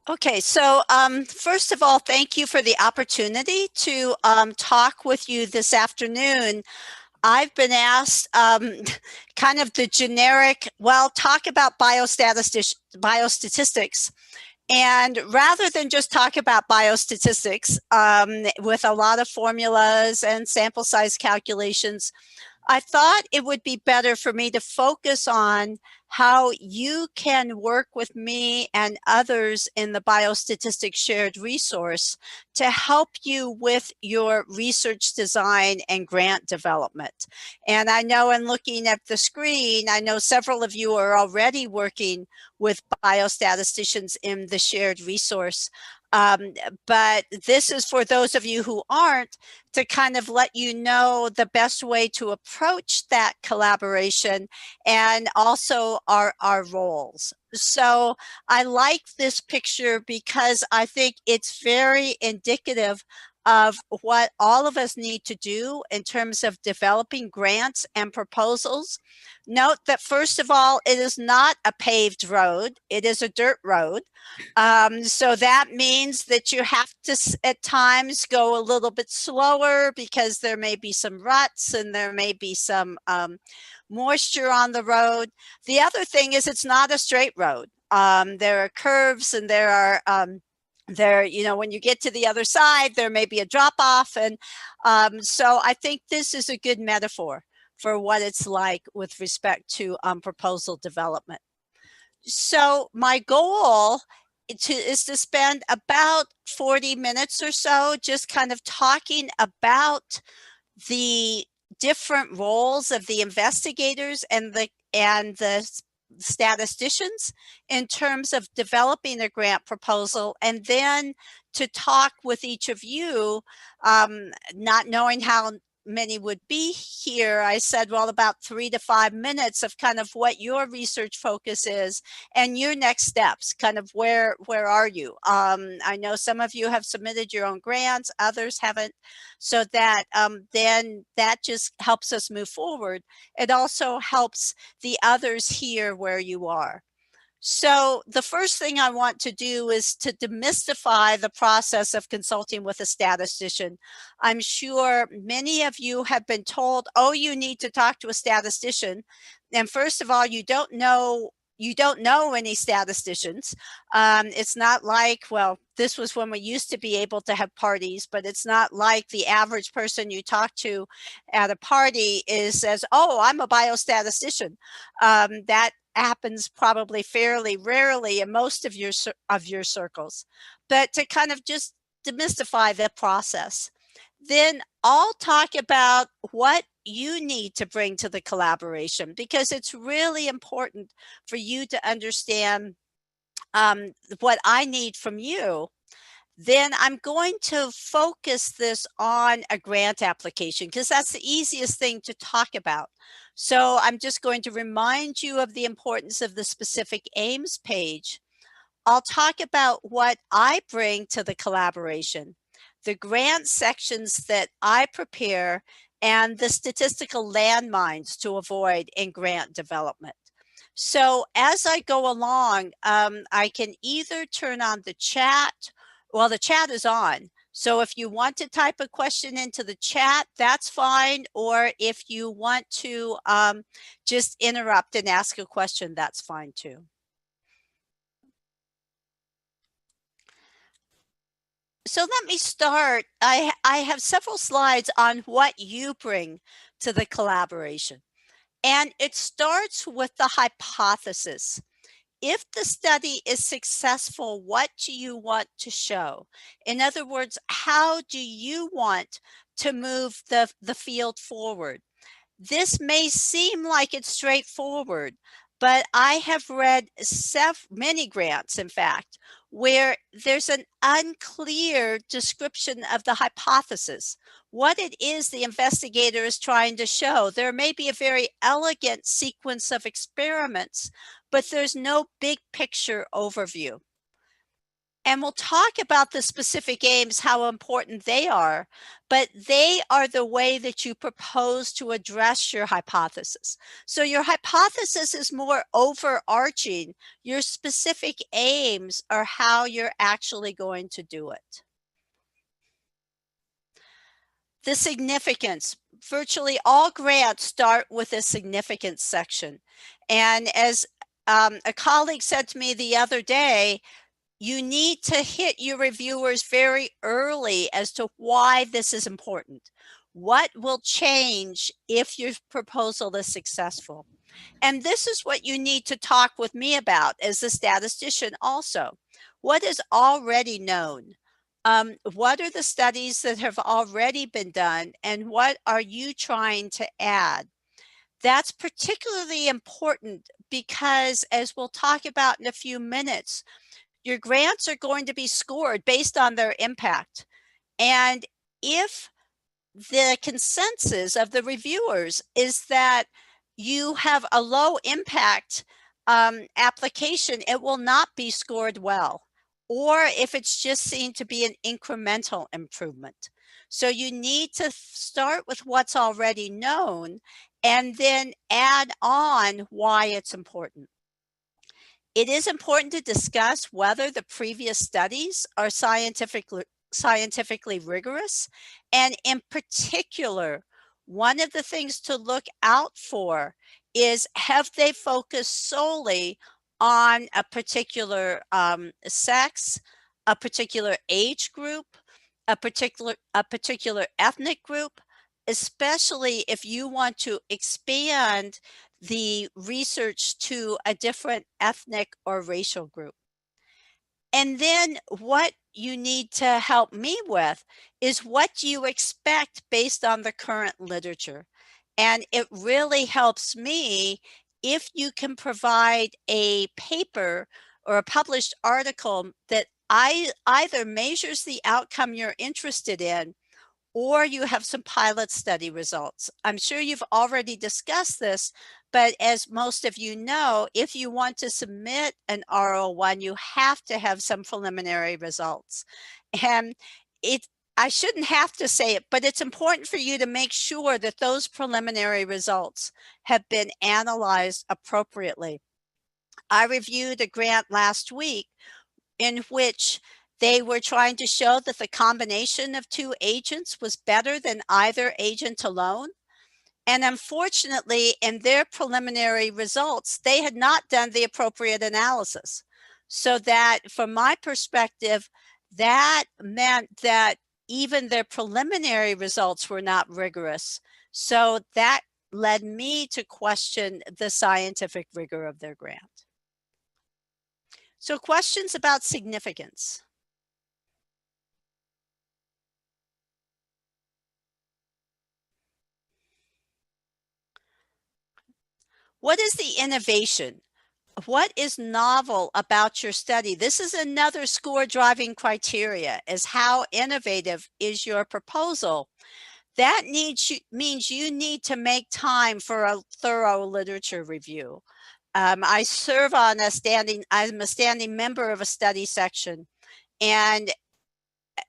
Okay, so first of all, thank you for the opportunity to talk with you this afternoon. I've been asked kind of the generic, well, talk about biostatistics. And rather than just talk about biostatistics with a lot of formulas and sample size calculations, I thought it would be better for me to focus on how you can work with me and others in the Biostatistics Shared Resource to help you with your research design and grant development. And I know in looking at the screen, I know several of you are already working with biostatisticians in the shared resource. But this is for those of you who aren't, to kind of let you know the best way to approach that collaboration and also our roles. So I like this picture because I think it's very indicative of what all of us need to do in terms of developing grants and proposals. Note that first of all, it is not a paved road, it is a dirt road. So that means that you have to at times go a little bit slower because there may be some ruts and there may be some moisture on the road. The other thing is it's not a straight road. There are curves and there are when you get to the other side, there may be a drop off. And so I think this is a good metaphor for what it's like with respect to proposal development. So my goal is to spend about 40 minutes or so just kind of talking about the different roles of the investigators and the statisticians in terms of developing a grant proposal, and then to talk with each of you, not knowing how many would be here. I said, well, about 3 to 5 minutes of kind of what your research focus is and your next steps, kind of where are you? I know some of you have submitted your own grants, others haven't, so that then that just helps us move forward. It also helps the others hear where you are. So the first thing I want to do is to demystify the process of consulting with a statistician. I'm sure many of you have been told, oh, you need to talk to a statistician. And first of all, you don't know any statisticians. It's not like, well, this was when we used to be able to have parties, but it's not like the average person you talk to at a party says, oh, I'm a biostatistician. That happens probably fairly rarely in most of your circles. But to kind of just demystify the process, then I'll talk about what you need to bring to the collaboration, because it's really important for you to understand what I need from you. Then I'm going to focus this on a grant application because that's the easiest thing to talk about. So I'm just going to remind you of the importance of the specific aims page. I'll talk about what I bring to the collaboration, the grant sections that I prepare, and the statistical landmines to avoid in grant development. So as I go along, I can either turn on the chat. Well, the chat is on. So if you want to type a question into the chat, that's fine. Or if you want to just interrupt and ask a question, that's fine too. So let me start. I have several slides on what you bring to the collaboration. And it starts with the hypothesis. If the study is successful, what do you want to show? In other words, how do you want to move the field forward? This may seem like it's straightforward, but I have read many grants, in fact, where there's an unclear description of the hypothesis, what it is the investigator is trying to show. There may be a very elegant sequence of experiments, but there's no big picture overview. And we'll talk about the specific aims, how important they are, but they are the way that you propose to address your hypothesis. So your hypothesis is more overarching. Your specific aims are how you're actually going to do it. The significance. Virtually all grants start with a significance section. And as a colleague said to me the other day, you need to hit your reviewers very early as to why this is important. What will change if your proposal is successful? And this is what you need to talk with me about as a statistician also. What is already known? What are the studies that have already been done, and what are you trying to add? That's particularly important because, as we'll talk about in a few minutes, your grants are going to be scored based on their impact. And if the consensus of the reviewers is that you have a low impact application, it will not be scored well. Or if it's just seen to be an incremental improvement. So you need to start with what's already known and then add on why it's important. It is important to discuss whether the previous studies are scientifically rigorous. And in particular, one of the things to look out for is, have they focused solely on a particular sex, a particular age group, a particular ethnic group, especially if you want to expand the research to a different ethnic or racial group. And then what you need to help me with is, what do you expect based on the current literature? And it really helps me if you can provide a paper or a published article that either measures the outcome you're interested in, or you have some pilot study results. I'm sure you've already discussed this, but as most of you know, if you want to submit an R01, you have to have some preliminary results. And I shouldn't have to say it, but it's important for you to make sure that those preliminary results have been analyzed appropriately. I reviewed a grant last week in which they were trying to show that the combination of two agents was better than either agent alone. And unfortunately, in their preliminary results, they had not done the appropriate analysis. So that, from my perspective, that meant that even their preliminary results were not rigorous. So that led me to question the scientific rigor of their grant. So questions about significance. What is the innovation? What is novel about your study? This is another score driving criteria, is how innovative is your proposal. That means you need to make time for a thorough literature review. I serve on I'm a standing member of a study section, and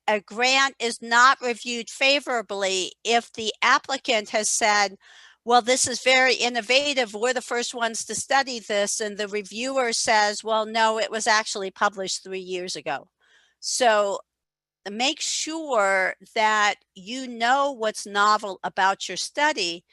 a grant is not reviewed favorably if the applicant has said, well, this is very innovative, we're the first ones to study this, and the reviewer says, well, no, it was actually published 3 years ago. So make sure that you know what's novel about your study.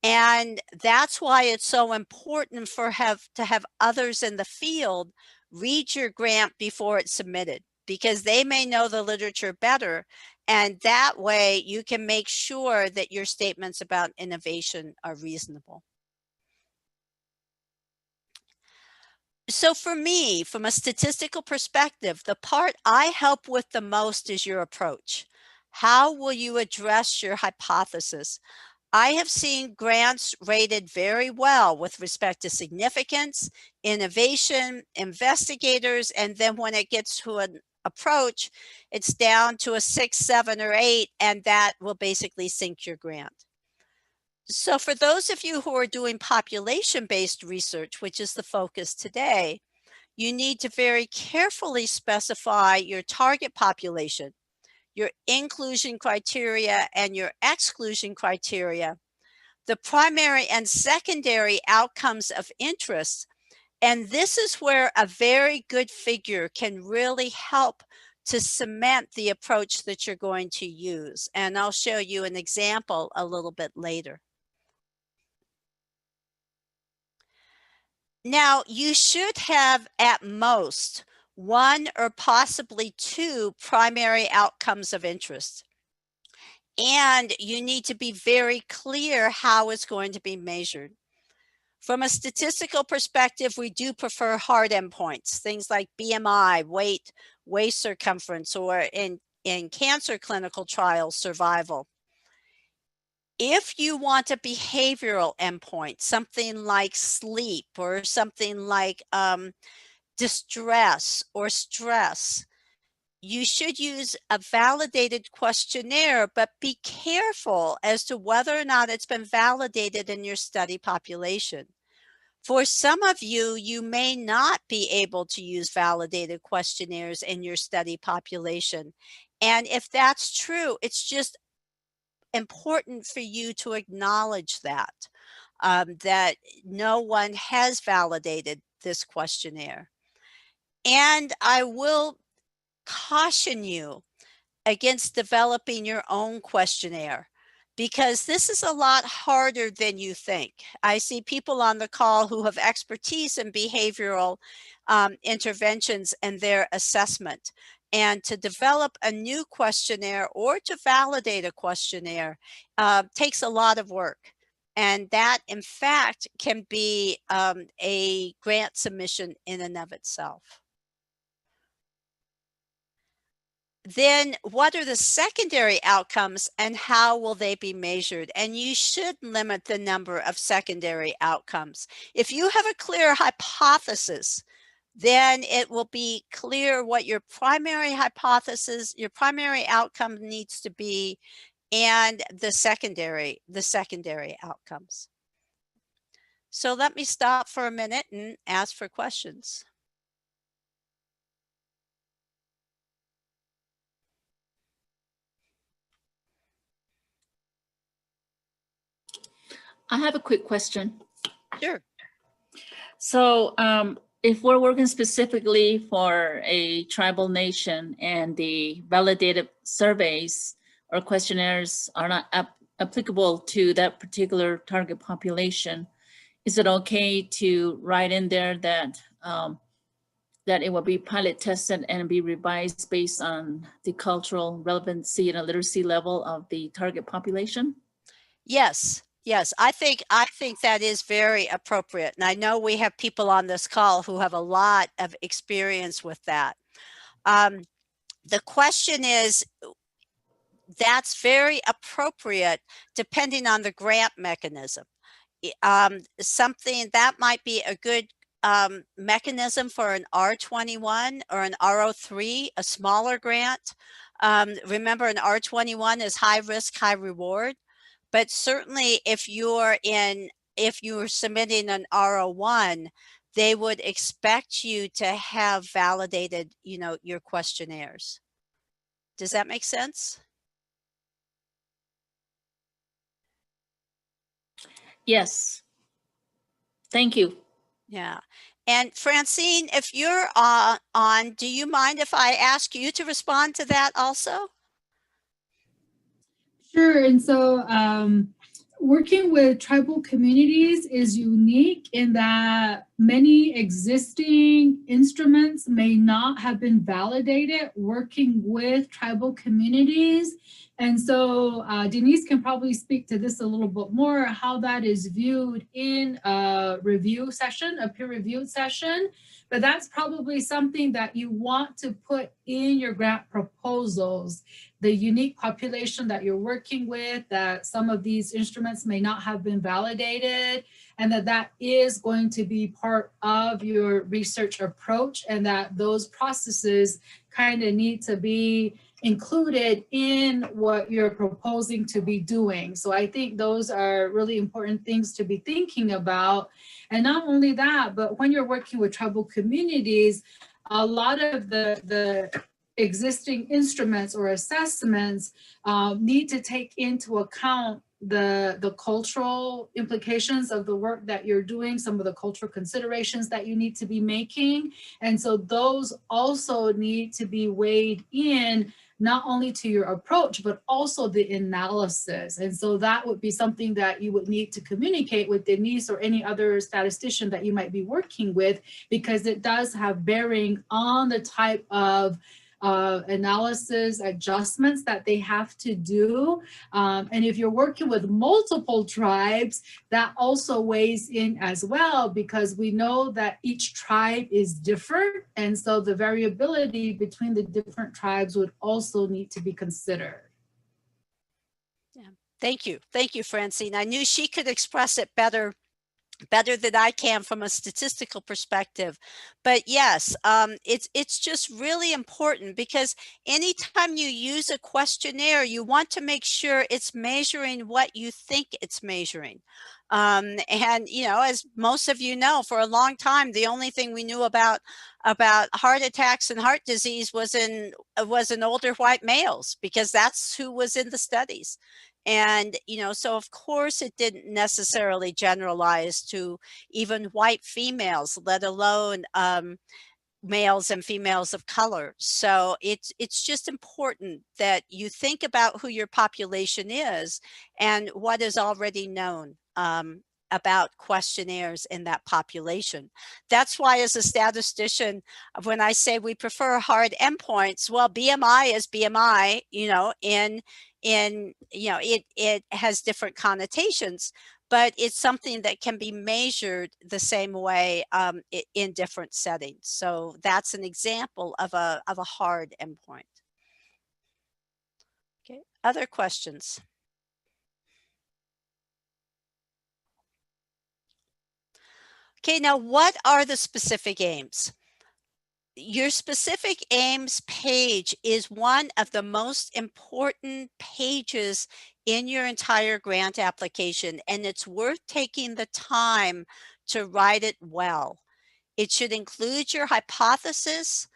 And that's why it's so important to have others in the field read your grant before it's submitted, because they may know the literature better. And that way you can make sure that your statements about innovation are reasonable. So for me, from a statistical perspective, the part I help with the most is your approach. How will you address your hypothesis? I have seen grants rated very well with respect to significance, innovation, investigators, and then when it gets to an approach, it's down to a 6, 7, or 8, and that will basically sink your grant. So for those of you who are doing population-based research, which is the focus today, you need to very carefully specify your target population, your inclusion criteria, and your exclusion criteria, the primary and secondary outcomes of interest. And this is where a very good figure can really help to cement the approach that you're going to use. And I'll show you an example a little bit later. Now, you should have at most one or possibly two primary outcomes of interest. And you need to be very clear how it's going to be measured. From a statistical perspective, we do prefer hard endpoints, things like BMI, weight, waist circumference, or in cancer clinical trials, survival. If you want a behavioral endpoint, something like sleep or something like distress or stress, you should use a validated questionnaire, but be careful as to whether or not it's been validated in your study population. For some of you, you may not be able to use validated questionnaires in your study population. And if that's true, it's just important for you to acknowledge that, that no one has validated this questionnaire. And I will caution you against developing your own questionnaire, because this is a lot harder than you think. I see people on the call who have expertise in behavioral interventions and their assessment. And to develop a new questionnaire or to validate a questionnaire takes a lot of work. And that, in fact, can be a grant submission in and of itself. Then what are the secondary outcomes and how will they be measured? And you should limit the number of secondary outcomes. If you have a clear hypothesis, then it will be clear what your primary hypothesis, your primary outcome needs to be, and the secondary outcomes. So let me stop for a minute and ask for questions. I have a quick question. Sure. So if we're working specifically for a tribal nation and the validated surveys or questionnaires are not applicable to that particular target population, is it okay to write in there that that it will be pilot tested and be revised based on the cultural relevancy and literacy level of the target population? Yes. Yes, I think that is very appropriate. And I know we have people on this call who have a lot of experience with that. The question is, that's very appropriate depending on the grant mechanism. Something that might be a good mechanism for an R21 or an R03, a smaller grant. Remember, an R21 is high risk, high reward. But certainly if you're submitting an R01, they would expect you to have validated, your questionnaires. Does that make sense? Yes. Thank you. Yeah. And Francine, if you're on, do you mind if I ask you to respond to that also? Sure. And so working with tribal communities is unique in that many existing instruments may not have been validated working with tribal communities. And so Denise can probably speak to this a little bit more, how that is viewed in a review session, a peer-reviewed session. But that's probably something that you want to put in your grant proposals, the unique population that you're working with, that some of these instruments may not have been validated, and that is going to be part of your research approach, and that those processes kind of need to be included in what you're proposing to be doing. So I think those are really important things to be thinking about. And not only that, but when you're working with tribal communities, a lot of the existing instruments or assessments need to take into account the cultural implications of the work that you're doing, some of the cultural considerations that you need to be making. And so those also need to be weighed in, not only to your approach, but also the analysis. And so that would be something that you would need to communicate with Denise or any other statistician that you might be working with, because it does have bearing on the type of analysis adjustments that they have to do. And if you're working with multiple tribes, that also weighs in as well, because we know that each tribe is different. And so the variability between the different tribes would also need to be considered. Yeah. Thank you. Thank you, Francine. I knew she could express it better than I can from a statistical perspective. But yes, it's just really important, because anytime you use a questionnaire, you want to make sure it's measuring what you think it's measuring. And, you know, as most of you know, for a long time, the only thing we knew about heart attacks and heart disease was in older white males, because that's who was in the studies. And, you know, so of course it didn't necessarily generalize to even white females, let alone males and females of color. So it's just important that you think about who your population is and what is already known about questionnaires in that population. That's why, as a statistician, when I say we prefer hard endpoints, well, BMI is BMI, you know, you know, it has different connotations, but it's something that can be measured the same way in different settings. So that's an example of a hard endpoint. Okay, other questions? Okay, now what are the specific aims? Your specific aims page is one of the most important pages in your entire grant application, and it's worth taking the time to write it well. It should include your hypothesis,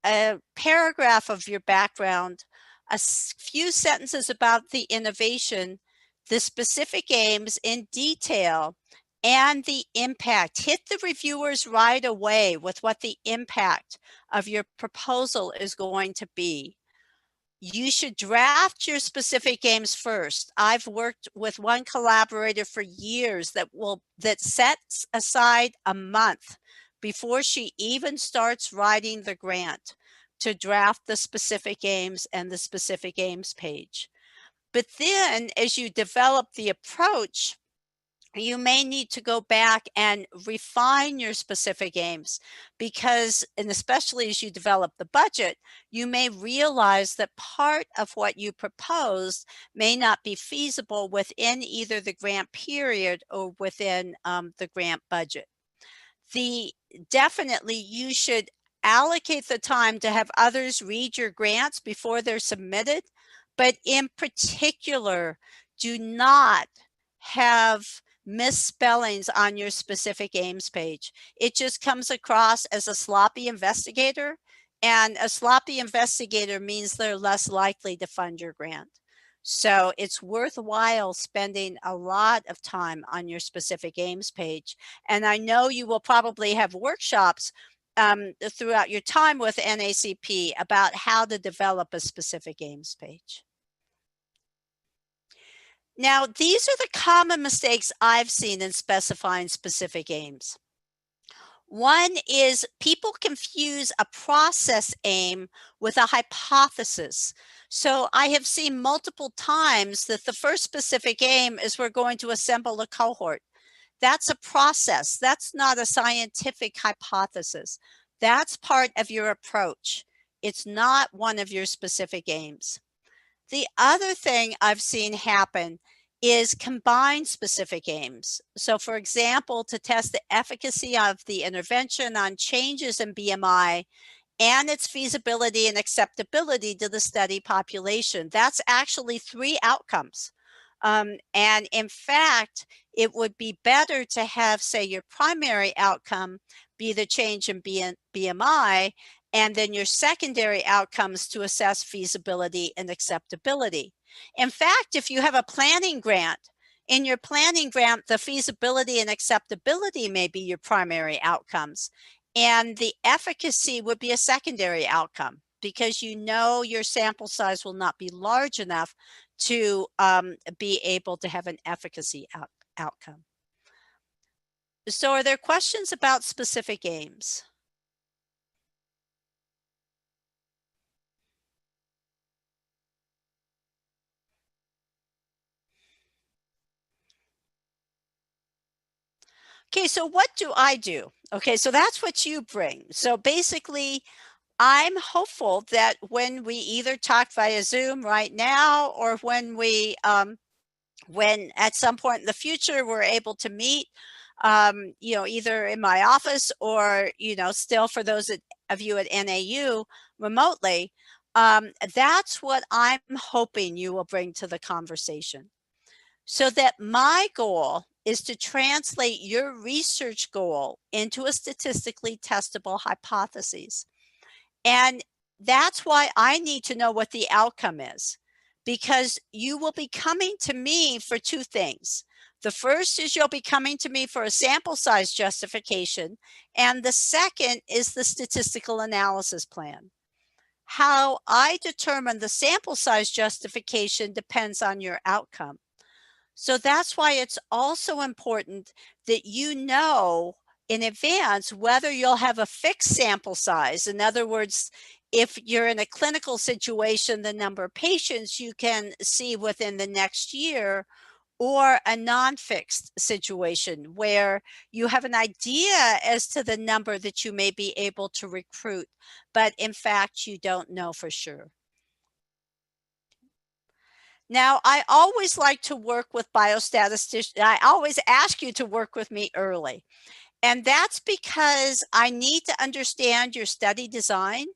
a paragraph of your background, a few sentences about the innovation, the specific aims in detail, and the impact. Hit the reviewers right away with what the impact of your proposal is going to be. You should draft your specific aims first. I've worked with one collaborator for years that sets aside a month before she even starts writing the grant to draft the specific aims and the specific aims page. But then as you develop the approach, you may need to go back and refine your specific aims, because, and especially as you develop the budget, you may realize that part of what you proposed may not be feasible within either the grant period or within the grant budget. Definitely you should allocate the time to have others read your grants before they're submitted, but in particular, do not have misspellings on your specific aims page. It just comes across as a sloppy investigator, and a sloppy investigator means they're less likely to fund your grant. So it's worthwhile spending a lot of time on your specific aims page. And I know you will probably have workshops throughout your time with NACP about how to develop a specific aims page. Now, these are the common mistakes I've seen in specifying specific aims. One is people confuse a process aim with a hypothesis. So I have seen multiple times that the first specific aim is we're going to assemble a cohort. That's a process. That's not a scientific hypothesis. That's part of your approach. It's not one of your specific aims. The other thing I've seen happen is combine specific aims. So for example, to test the efficacy of the intervention on changes in BMI and its feasibility and acceptability to the study population. That's actually 3 outcomes. And in fact, it would be better to have, say, your primary outcome be the change in BMI, and then your secondary outcomes to assess feasibility and acceptability. In fact, if you have a planning grant, in your planning grant, the feasibility and acceptability may be your primary outcomes, and the efficacy would be a secondary outcome, because you know your sample size will not be large enough to be able to have an efficacy outcome. So are there questions about specific aims? Okay, so what do I do? Okay, so that's what you bring. So basically, I'm hopeful that when we either talk via Zoom right now, or when we, when at some point in the future we're able to meet, you know, either in my office or, you know, still for those of you at NAU remotely, that's what I'm hoping you will bring to the conversation. So that my goal is to translate your research goal into a statistically testable hypothesis. And that's why I need to know what the outcome is, because you will be coming to me for 2 things. The first is you'll be coming to me for a sample size justification, and the second is the statistical analysis plan. How I determine the sample size justification depends on your outcome. So that's why it's also important that you know in advance whether you'll have a fixed sample size. In other words, if you're in a clinical situation, the number of patients you can see within the next year, or a non-fixed situation where you have an idea as to the number that you may be able to recruit, but in fact, you don't know for sure. Now, I always like to work with biostatisticians. I always ask you to work with me early. And that's because I need to understand your study design.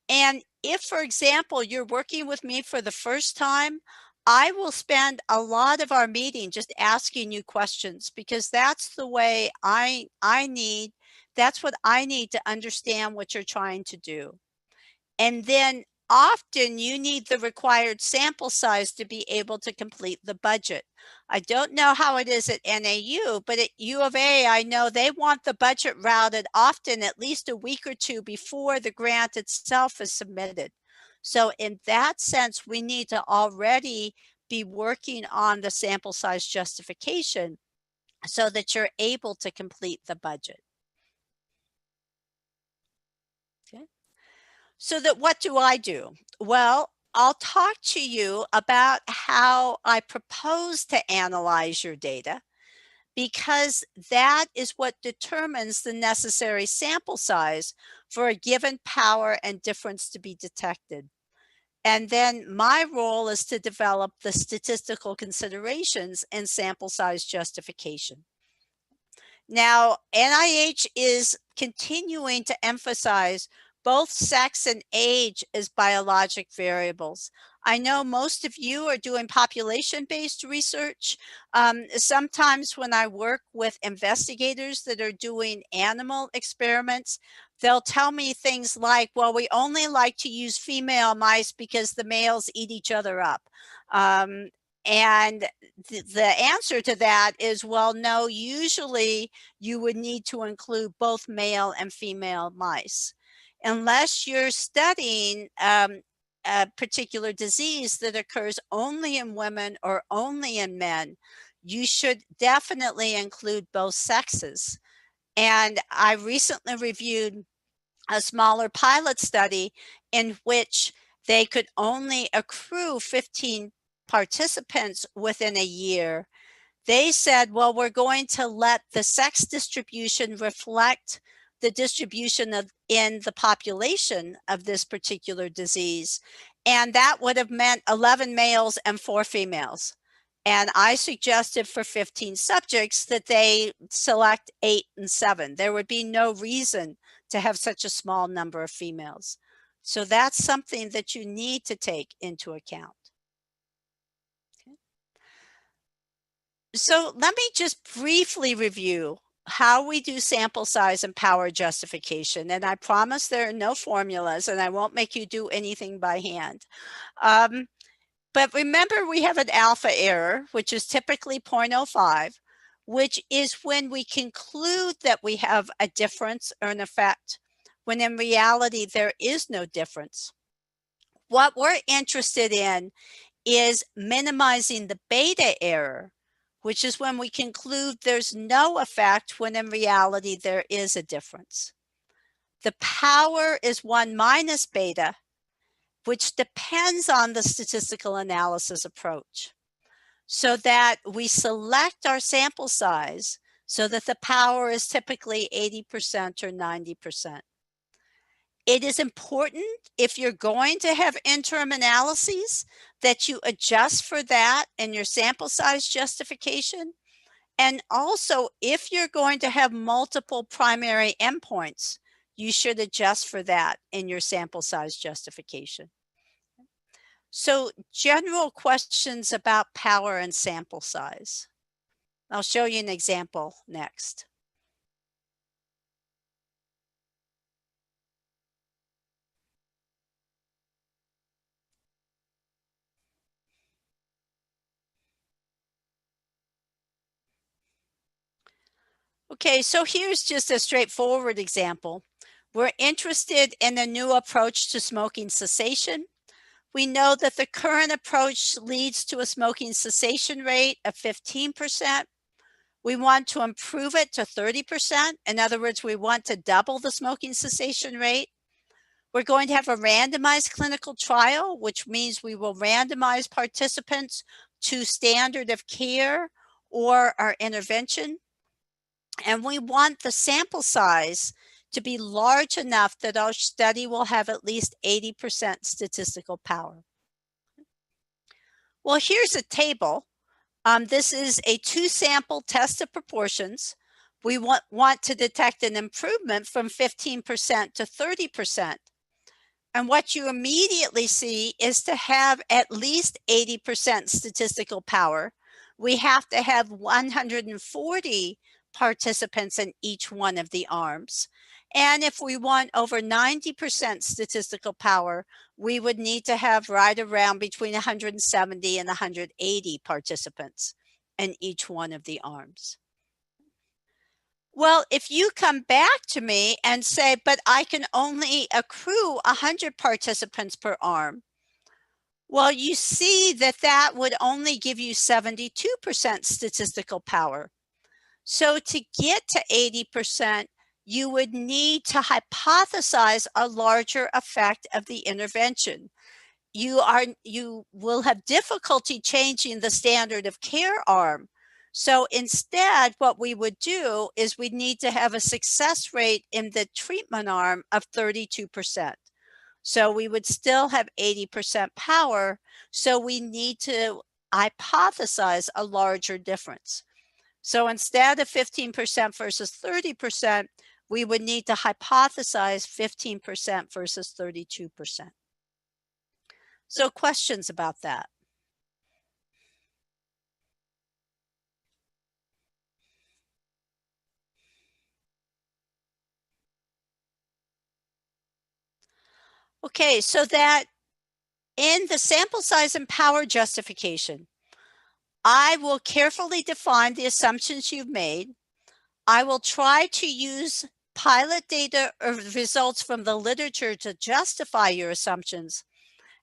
And if, for example, you're working with me for the first time, I will spend a lot of our meeting just asking you questions, because that's the way that's what I need to understand what you're trying to do. And then often you need the required sample size to be able to complete the budget. I don't know how it is at NAU, but at U of A, I know they want the budget routed often at least a week or 2 before the grant itself is submitted. So in that sense, we need to already be working on the sample size justification so that you're able to complete the budget. So that what do I do? Well, I'll talk to you about how I propose to analyze your data, because that is what determines the necessary sample size for a given power and difference to be detected. And then my role is to develop the statistical considerations and sample size justification. Now, NIH is continuing to emphasize both sex and age as biologic variables. I know most of you are doing population-based research. Sometimes when I work with investigators that are doing animal experiments, they'll tell me things like, well, we only like to use female mice because the males eat each other up. And the answer to that is, well, no, usually you would need to include both male and female mice. Unless you're studying a particular disease that occurs only in women or only in men, you should definitely include both sexes. And I recently reviewed a smaller pilot study in which they could only accrue 15 participants within a year. They said, well, we're going to let the sex distribution reflect the distribution in the population of this particular disease. And that would have meant 11 males and 4 females. And I suggested for 15 subjects that they select 8 and 7. There would be no reason to have such a small number of females. So that's something that you need to take into account. Okay. So let me just briefly review how we do sample size and power justification. And I promise there are no formulas and I won't make you do anything by hand. But remember, we have an alpha error, which is typically 0.05, which is when we conclude that we have a difference or an effect, when in reality there is no difference. What we're interested in is minimizing the beta error, which is when we conclude there's no effect when in reality there is a difference. The power is 1 minus beta, which depends on the statistical analysis approach, so that we select our sample size so that the power is typically 80% or 90%. It is important, if you're going to have interim analyses, that you adjust for that in your sample size justification. And also, if you're going to have multiple primary endpoints, you should adjust for that in your sample size justification. So, general questions about power and sample size. I'll show you an example next. Okay, so here's just a straightforward example. We're interested in a new approach to smoking cessation. We know that the current approach leads to a smoking cessation rate of 15%. We want to improve it to 30%. In other words, we want to double the smoking cessation rate. We're going to have a randomized clinical trial, which means we will randomize participants to standard of care or our intervention. And we want the sample size to be large enough that our study will have at least 80% statistical power. Well, here's a table. This is a 2-sample test of proportions. We want to detect an improvement from 15% to 30%. And what you immediately see is to have at least 80% statistical power, we have to have 140 participants in each one of the arms. And if we want over 90% statistical power, we would need to have right around between 170 and 180 participants in each one of the arms. Well, if you come back to me and say, but I can only accrue 100 participants per arm, well, you see that that would only give you 72% statistical power. So to get to 80%, you would need to hypothesize a larger effect of the intervention. You will have difficulty changing the standard of care arm. So instead, what we would do is we'd need to have a success rate in the treatment arm of 32%. So we would still have 80% power. So we need to hypothesize a larger difference. So instead of 15% versus 30%, we would need to hypothesize 15% versus 32%. So questions about that? Okay, so that in the sample size and power justification, I will carefully define the assumptions you've made. I will try to use pilot data or results from the literature to justify your assumptions.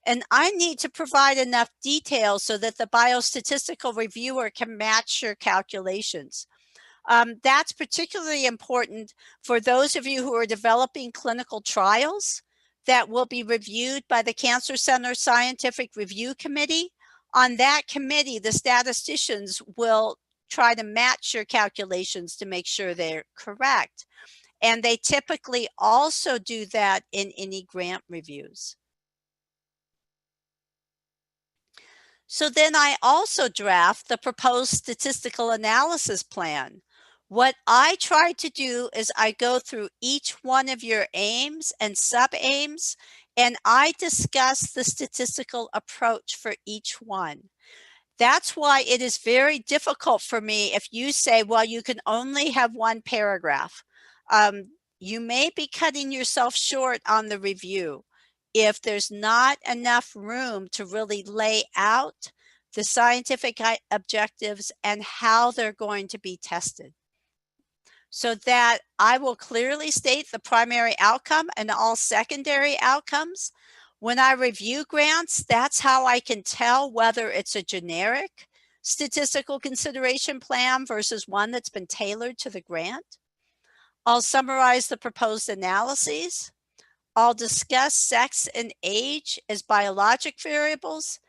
And I need to provide enough detail so that the biostatistical reviewer can match your calculations. That's particularly important for those of you who are developing clinical trials that will be reviewed by the Cancer Center Scientific Review Committee. On that committee, the statisticians will try to match your calculations to make sure they're correct. And they typically also do that in any grant reviews. So then I also draft the proposed statistical analysis plan, What I try to do is I go through each one of your aims and sub-aims, and I discuss the statistical approach for each one. That's why it is very difficult for me if you say, well, you can only have one paragraph. You may be cutting yourself short on the review if there's not enough room to really lay out the scientific objectives and how they're going to be tested, so that I will clearly state the primary outcome and all secondary outcomes. When I review grants, that's how I can tell whether it's a generic statistical consideration plan versus one that's been tailored to the grant. I'll summarize the proposed analyses. I'll discuss sex and age as biologic variables.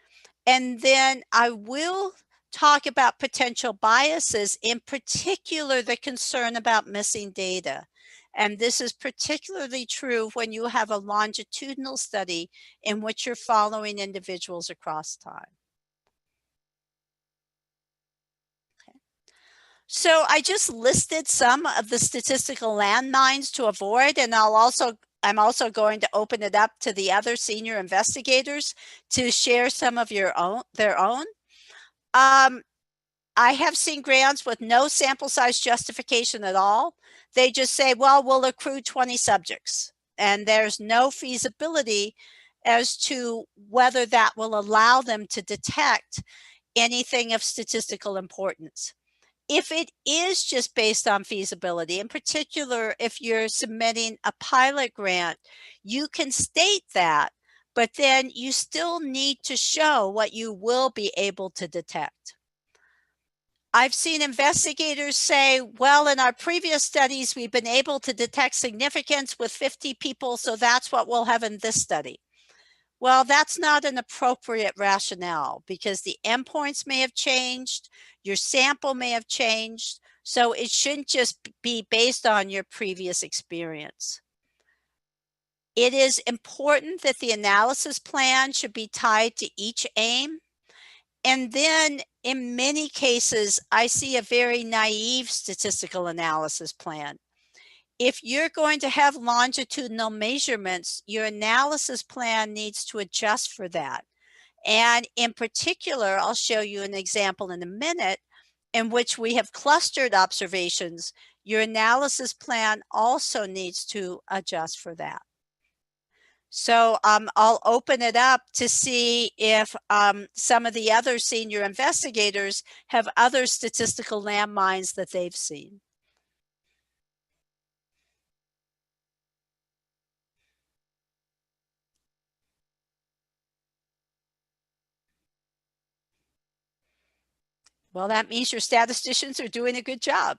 And then I will talk about potential biases, in particular the concern about missing data. And this is particularly true when you have a longitudinal study in which you're following individuals across time. Okay. So I just listed some of the statistical landmines to avoid, and I'm also going to open it up to the other senior investigators to share some of their own. I have seen grants with no sample size justification at all. They just say, well, we'll accrue 20 subjects, and there's no feasibility as to whether that will allow them to detect anything of statistical importance. If it is just based on feasibility, in particular, if you're submitting a pilot grant, you can state that, but then you still need to show what you will be able to detect. I've seen investigators say, well, in our previous studies, we've been able to detect significance with 50 people, so that's what we'll have in this study. Well, that's not an appropriate rationale, because the endpoints may have changed, your sample may have changed, so it shouldn't just be based on your previous experience. It is important that the analysis plan should be tied to each aim. And then in many cases, I see a very naive statistical analysis plan. If you're going to have longitudinal measurements, your analysis plan needs to adjust for that. And in particular, I'll show you an example in a minute in which we have clustered observations. Your analysis plan also needs to adjust for that. So I'll open it up to see if some of the other senior investigators have other statistical landmines that they've seen. Well, that means your statisticians are doing a good job.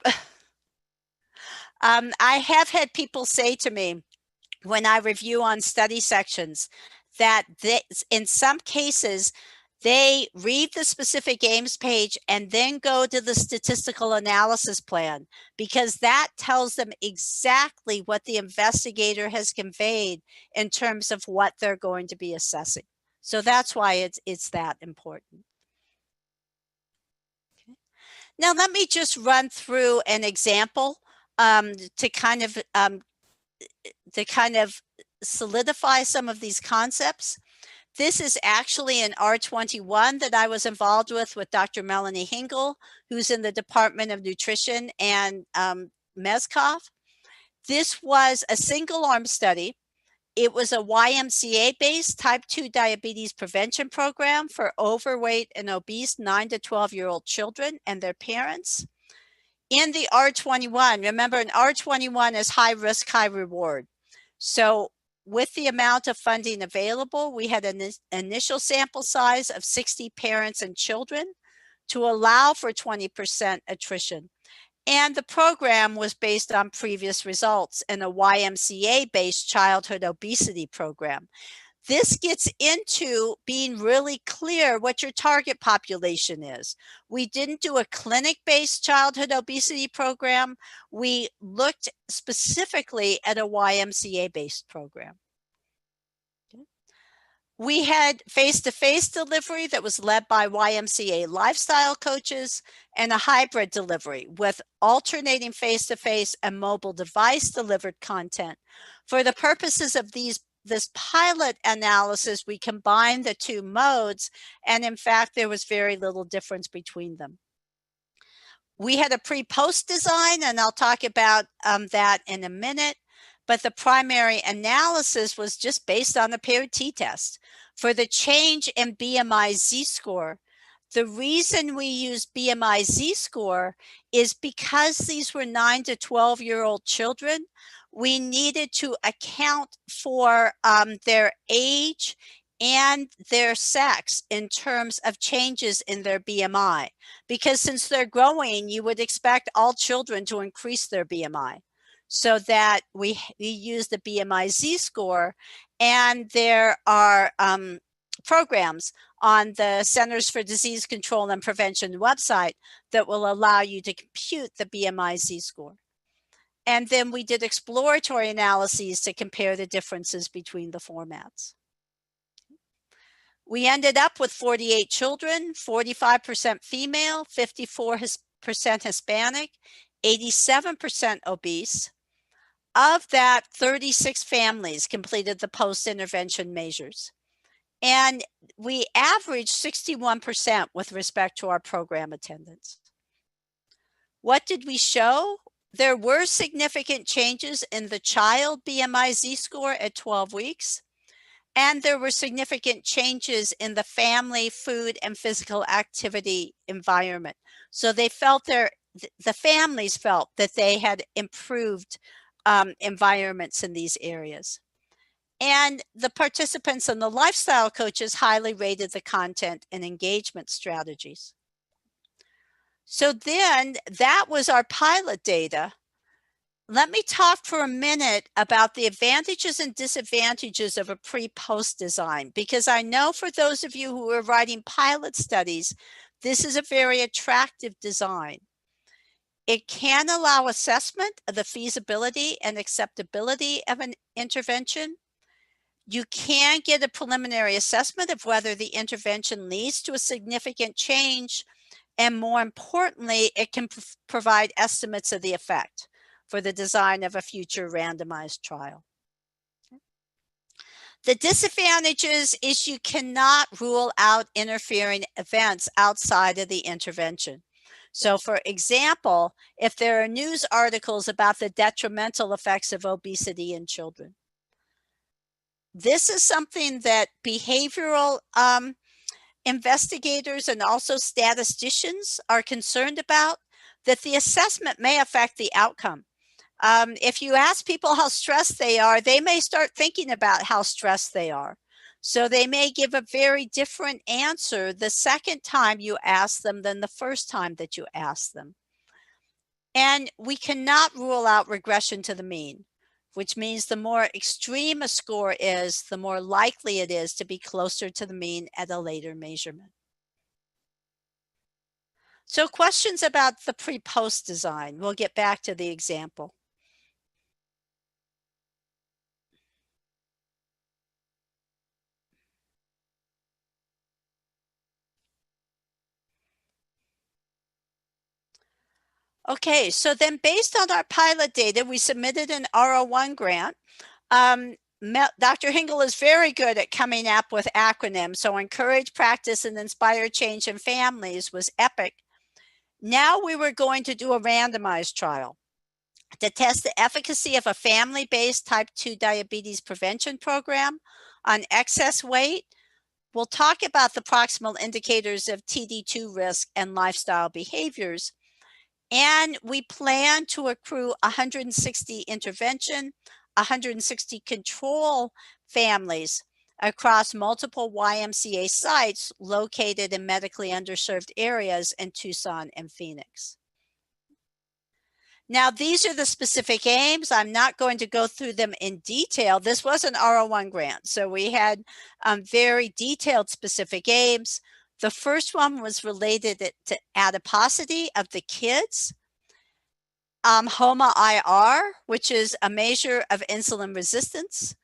I have had people say to me when I review on study sections that in some cases, they read the specific aims page and then go to the statistical analysis plan, because that tells them exactly what the investigator has conveyed in terms of what they're going to be assessing. So that's why it's that important. Okay. Now let me just run through an example to kind of solidify some of these concepts. This is actually an R21 that I was involved with Dr. Melanie Hingle, who's in the Department of Nutrition and MESCOV. This was a single-arm study. It was a YMCA-based type 2 diabetes prevention program for overweight and obese 9 to 12-year-old children and their parents. In the R21, remember, an R21 is high risk, high reward. So with the amount of funding available, we had an initial sample size of 60 parents and children to allow for 20% attrition. And the program was based on previous results in a YMCA-based childhood obesity program. This gets into being really clear what your target population is. We didn't do a clinic-based childhood obesity program. We looked specifically at a YMCA-based program. Okay. We had face-to-face delivery that was led by YMCA lifestyle coaches and a hybrid delivery with alternating face-to-face and mobile device delivered content. For the purposes of this pilot analysis, we combined the two modes, and in fact, there was very little difference between them. We had a pre-post design, and I'll talk about that in a minute. But the primary analysis was just based on the paired t-test. For the change in BMI z-score, the reason we use BMI z-score is because these were 9 to 12-year-old children. We needed to account for their age and their sex in terms of changes in their BMI. Because since they're growing, you would expect all children to increase their BMI. So that we use the BMI z-score, and there are programs on the Centers for Disease Control and Prevention website that will allow you to compute the BMI z-score. And then we did exploratory analyses to compare the differences between the formats. We ended up with 48 children, 45% female, 54% Hispanic, 87% obese. Of that, 36 families completed the post-intervention measures. And we averaged 61% with respect to our program attendance. What did we show? There were significant changes in the child BMI z-score at 12 weeks. And there were significant changes in the family, food, and physical activity environment. So they felt the families felt that they had improved environments in these areas. And the participants and the lifestyle coaches highly rated the content and engagement strategies. So then that was our pilot data. Let me talk for a minute about the advantages and disadvantages of a pre-post design, because I know for those of you who are writing pilot studies, this is a very attractive design. It can allow assessment of the feasibility and acceptability of an intervention. You can get a preliminary assessment of whether the intervention leads to a significant change, and more importantly, it can provide estimates of the effect for the design of a future randomized trial. The disadvantages is you cannot rule out interfering events outside of the intervention. So for example, if there are news articles about the detrimental effects of obesity in children, this is something that behavioral investigators and also statisticians are concerned about, that the assessment may affect the outcome. If you ask people how stressed they are, they may start thinking about how stressed they are. So they may give a very different answer the second time you ask them than the first time that you ask them. And we cannot rule out regression to the mean, which means the more extreme a score is, the more likely it is to be closer to the mean at a later measurement. So questions about the pre-post design. We'll get back to the example. Okay, so then based on our pilot data, we submitted an R01 grant. Dr. Hingle is very good at coming up with acronyms, so Encourage, Practice, and Inspire Change in Families was EPIC. Now we were going to do a randomized trial to test the efficacy of a family-based type 2 diabetes prevention program on excess weight. We'll talk about the proximal indicators of TD2 risk and lifestyle behaviors. And we plan to accrue 160 intervention, 160 control families across multiple YMCA sites located in medically underserved areas in Tucson and Phoenix. Now, these are the specific aims. I'm not going to go through them in detail. This was an R01 grant, so we had very detailed specific aims. The first one was related to adiposity of the kids. HOMA-IR, which is a measure of insulin resistance.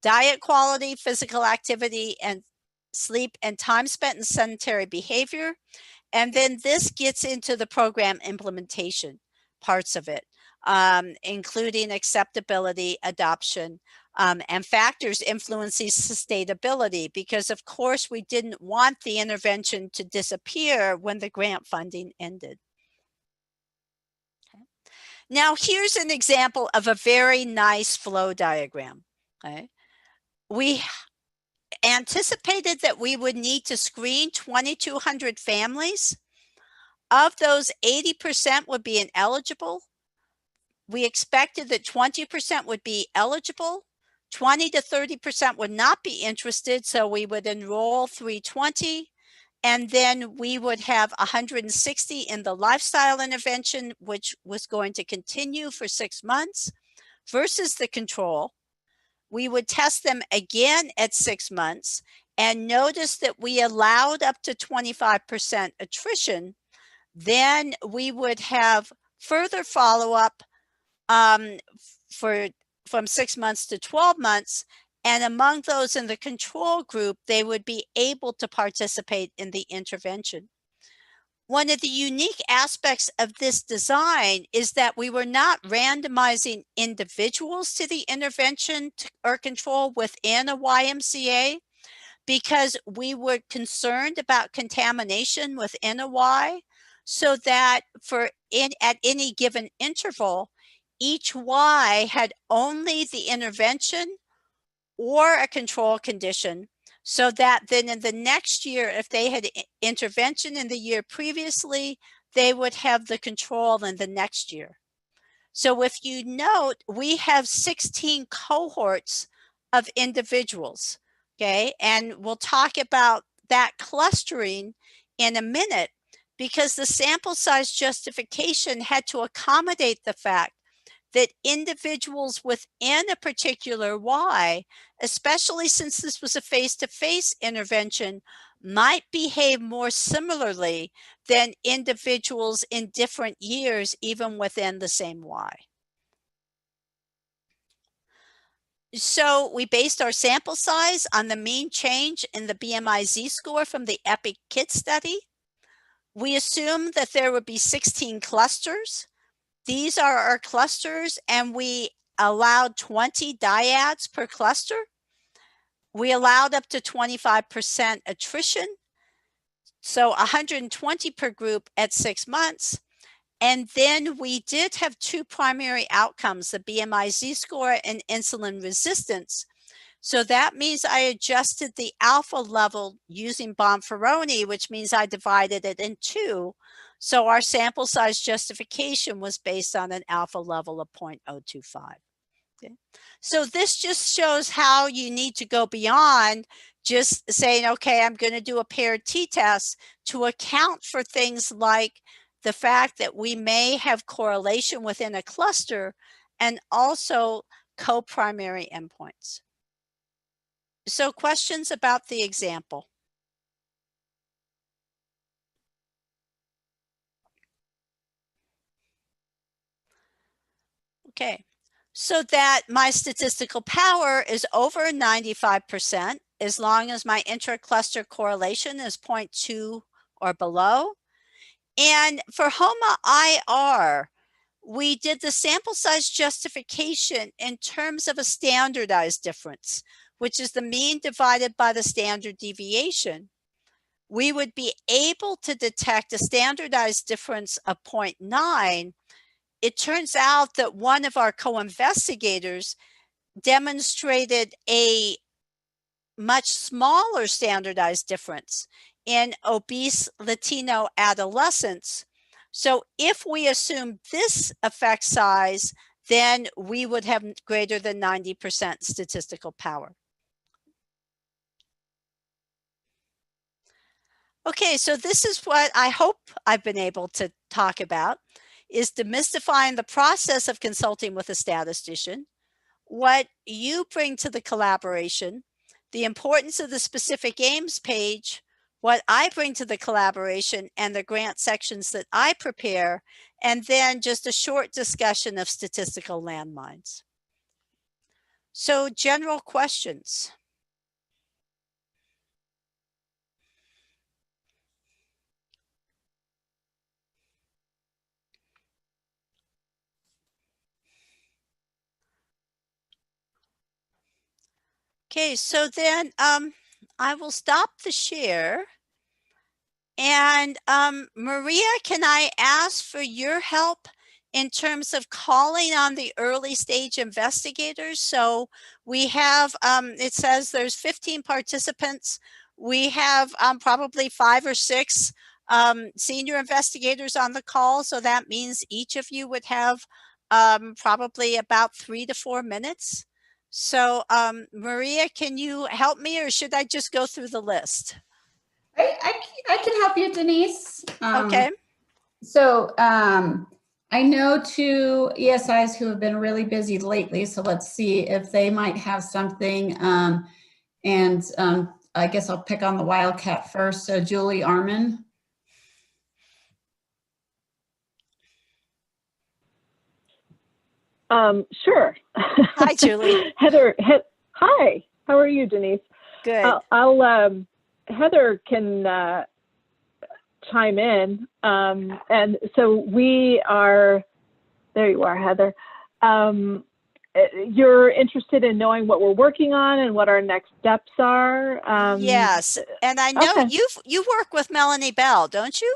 diet quality, physical activity, and sleep, and time spent in sedentary behavior. And then this gets into the program implementation parts of it, including acceptability, adoption, and factors influencing sustainability, because of course we didn't want the intervention to disappear when the grant funding ended. Okay. Now here's an example of a very nice flow diagram. Okay. We anticipated that we would need to screen 2,200 families. Of those, 80% would be ineligible. We expected that 20% would be eligible, 20 to 30% would not be interested, so we would enroll 320, and then we would have 160 in the lifestyle intervention, which was going to continue for 6 months, versus the control. We would test them again at 6 months, and notice that we allowed up to 25% attrition. Then we would have further follow-up from 6 months to 12 months. And among those in the control group, they would be able to participate in the intervention. One of the unique aspects of this design is that we were not randomizing individuals to the intervention or control within a YMCA, because we were concerned about contamination within a Y, so that at any given interval, each Y had only the intervention or a control condition, so that then in the next year, if they had intervention in the year previously, they would have the control in the next year. So if you note, we have 16 cohorts of individuals, okay? And we'll talk about that clustering in a minute, because the sample size justification had to accommodate the fact that individuals within a particular Y, especially since this was a face-to-face intervention, might behave more similarly than individuals in different years, even within the same Y. So we based our sample size on the mean change in the BMI Z-score from the EPIC-KID study. We assumed that there would be 16 clusters. These are our clusters, and we allowed 20 dyads per cluster. We allowed up to 25% attrition, so 120 per group at 6 months. And then we did have 2 primary outcomes, the BMI Z-score and insulin resistance. So that means I adjusted the alpha level using Bonferroni, which means I divided it in 2. So our sample size justification was based on an alpha level of 0.025. Okay. So this just shows how you need to go beyond just saying, okay, I'm going to do a paired t-test, to account for things like the fact that we may have correlation within a cluster, and also co-primary endpoints. So questions about the example? Okay, so that my statistical power is over 95%, as long as my intra-cluster correlation is 0.2 or below. And for HOMA-IR, we did the sample size justification in terms of a standardized difference, which is the mean divided by the standard deviation. We would be able to detect a standardized difference of 0.9. It turns out that one of our co-investigators demonstrated a much smaller standardized difference in obese Latino adolescents. So if we assume this effect size, then we would have greater than 90% statistical power. Okay, so this is what I hope I've been able to talk about, is demystifying the process of consulting with a statistician, what you bring to the collaboration, the importance of the specific aims page, what I bring to the collaboration and the grant sections that I prepare, and then just a short discussion of statistical landmines. So general questions. Okay, so then I will stop the share. And Maria, can I ask for your help in terms of calling on the early stage investigators? So we have, it says there's 15 participants. We have probably 5 or 6 senior investigators on the call. So that means each of you would have probably about 3 to 4 minutes. So Maria, can you help me, or should I just go through the list? I can help you, Denise. Okay. So I know 2 ESIs who have been really busy lately, so let's see if they might have something. And I guess I'll pick on the Wildcat first. So Julie Arman. Sure. Hi, Julie. Heather, hi. How are you, Denise? Good. Heather can chime in. And so we are, there you are, Heather. You're interested in knowing what we're working on and what our next steps are. Yes. And I know okay. you work with Melanie Bell, don't you?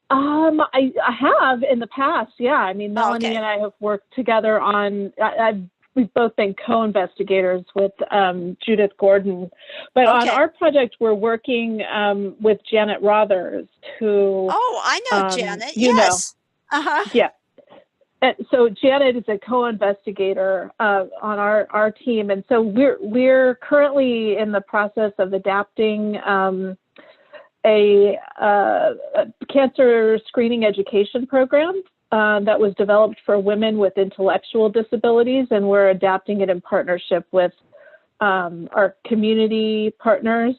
I have in the past. Yeah. I mean, Melanie okay. and I have worked together on, we've both been co-investigators with Judith Gordon, but on our project, we're working with Janet Rothers, who— Oh, I know Janet. You yes. Know. Yeah. And so Janet is a co-investigator on our team. And so we're currently in the process of adapting a cancer screening education program that was developed for women with intellectual disabilities, and we're adapting it in partnership with our community partners.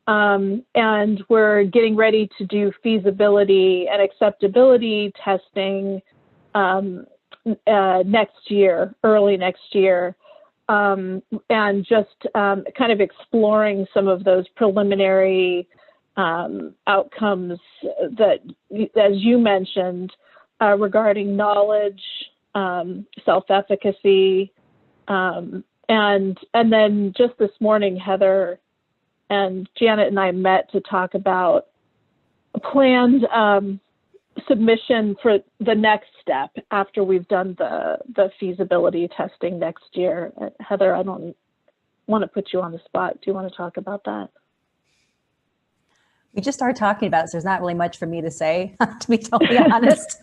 And we're getting ready to do feasibility and acceptability testing next year, early next year, and just kind of exploring some of those preliminary outcomes that, as you mentioned, regarding knowledge, self-efficacy, and then just this morning, Heather and Janet and I met to talk about a planned submission for the next step after we've done the feasibility testing next year. Heather, I don't want to put you on the spot. Do you want to talk about that? We just started talking about it, so there's not really much for me to say, to be totally honest.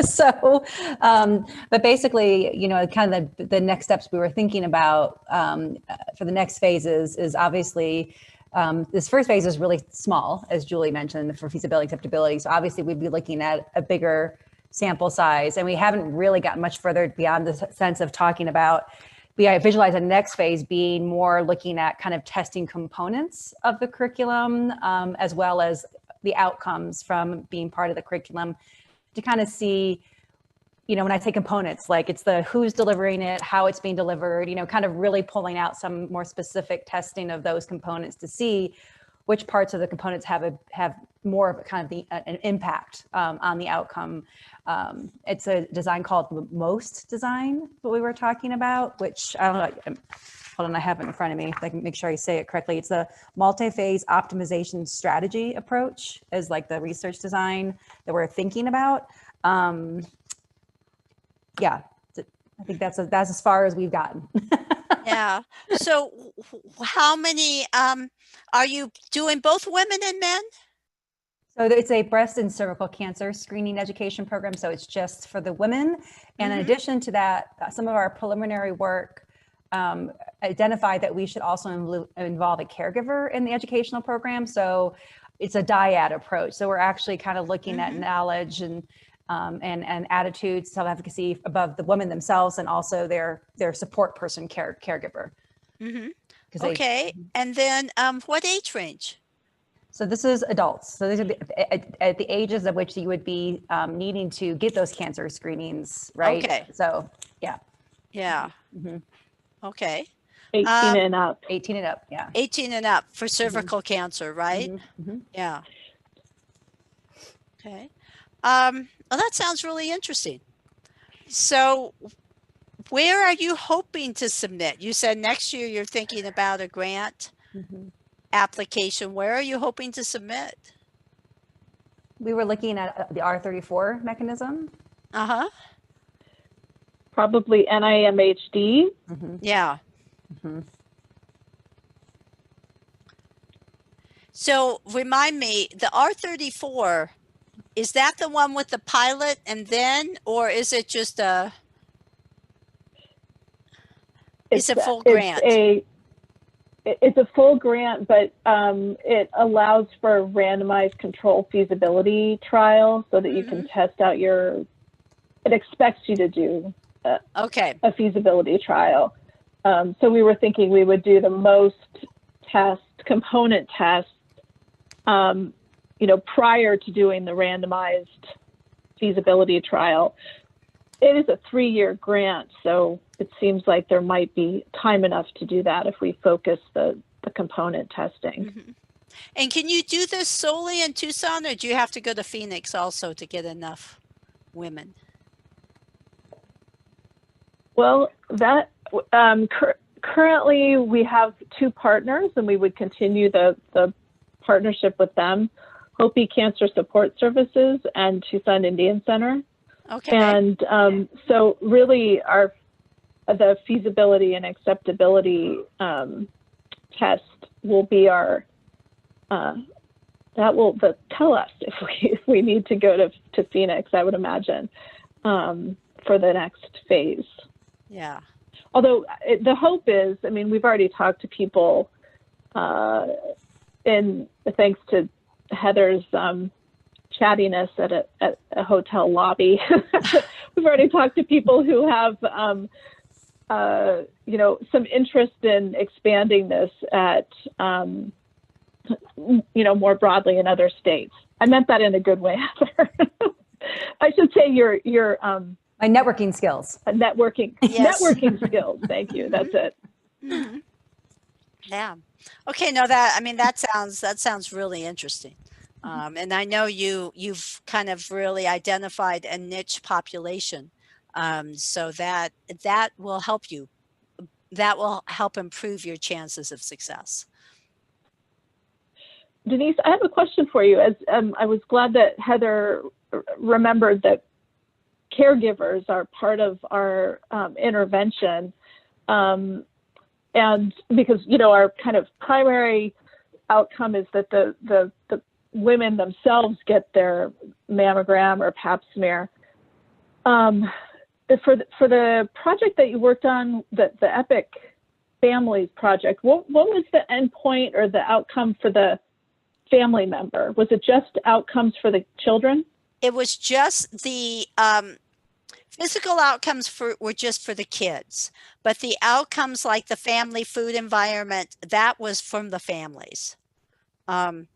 So, but basically, you know, kind of the next steps we were thinking about for the next phases is obviously, this first phase is really small, as Julie mentioned, for feasibility, acceptability. So obviously we'd be looking at a bigger sample size, and we haven't really gotten much further beyond the sense of talking about, we visualize the next phase being more looking at kind of testing components of the curriculum, as well as the outcomes from being part of the curriculum, to kind of see, you know, when I say components, like it's the who's delivering it, how it's being delivered, you know, kind of really pulling out some more specific testing of those components to see which parts of the components have more of a kind of an impact on the outcome. It's a design called MOST design, what we were talking about, which I don't know, hold on, I have it in front of me, if I can make sure I say it correctly. It's a multi-phase optimization strategy approach is like the research design that we're thinking about. Yeah, I think that's as far as we've gotten. Yeah. So how many, are you doing both women and men? So it's a breast and cervical cancer screening education program. So it's just for the women. And in addition to that, some of our preliminary work identified that we should also involve a caregiver in the educational program. So it's a dyad approach. So we're actually kind of looking at knowledge and attitudes, self-efficacy above the women themselves, and also their support person, caregiver. Okay. And then what age range? So this is adults. So these are at the ages at which you would be needing to get those cancer screenings, right? Okay. So, yeah. Yeah. Mhm. Okay. 18 and up. 18 and up, yeah. 18 and up for cervical cancer, right? Mhm. Yeah. Okay. Well, that sounds really interesting. So where are you hoping to submit? You said next year you're thinking about a grant Mhm. application. Where are you hoping to submit? We were looking at the R34 mechanism. Uh-huh. Probably NIMHD. Yeah. Mhm. So remind me, the R34, is that the one with the pilot and then, or is it just a, it's a full grant? It's a full grant, but it allows for a randomized control feasibility trial so that you can test out it expects you to do Okay. a feasibility trial. So we were thinking we would do the most component tests, prior to doing the randomized feasibility trial. It is a 3-year grant, so it seems like there might be time enough to do that if we focus the component testing. And can you do this solely in Tucson, or do you have to go to Phoenix also to get enough women? Well, that currently we have 2 partners, and we would continue the partnership with them, Hopi Cancer Support Services and Tucson Indian Center. Okay. And so really the feasibility and acceptability test will be our, that will tell us if we need to go to Phoenix, I would imagine, for the next phase. Yeah. Although the hope is, I mean, we've already talked to people thanks to Heather's chattiness at a hotel lobby. We've already talked to people who have, some interest in expanding this at, more broadly in other states. I meant that in a good way, Heather. I should say your My networking skills. Networking Yes. skills. Thank you. That's it. Yeah. Okay. No, that sounds really interesting. And I know you've kind of really identified a niche population. So that will help you. That will help improve your chances of success. Denise, I have a question for you. As I was glad that Heather remembered that caregivers are part of our intervention, and because our kind of primary outcome is that the women themselves get their mammogram or pap smear. For the project that you worked on, the EPIC Families project, what was the endpoint or the outcome for the family member? Was it just outcomes for the children? It was just the physical outcomes were just for the kids, but the outcomes like the family food environment, that was from the families. And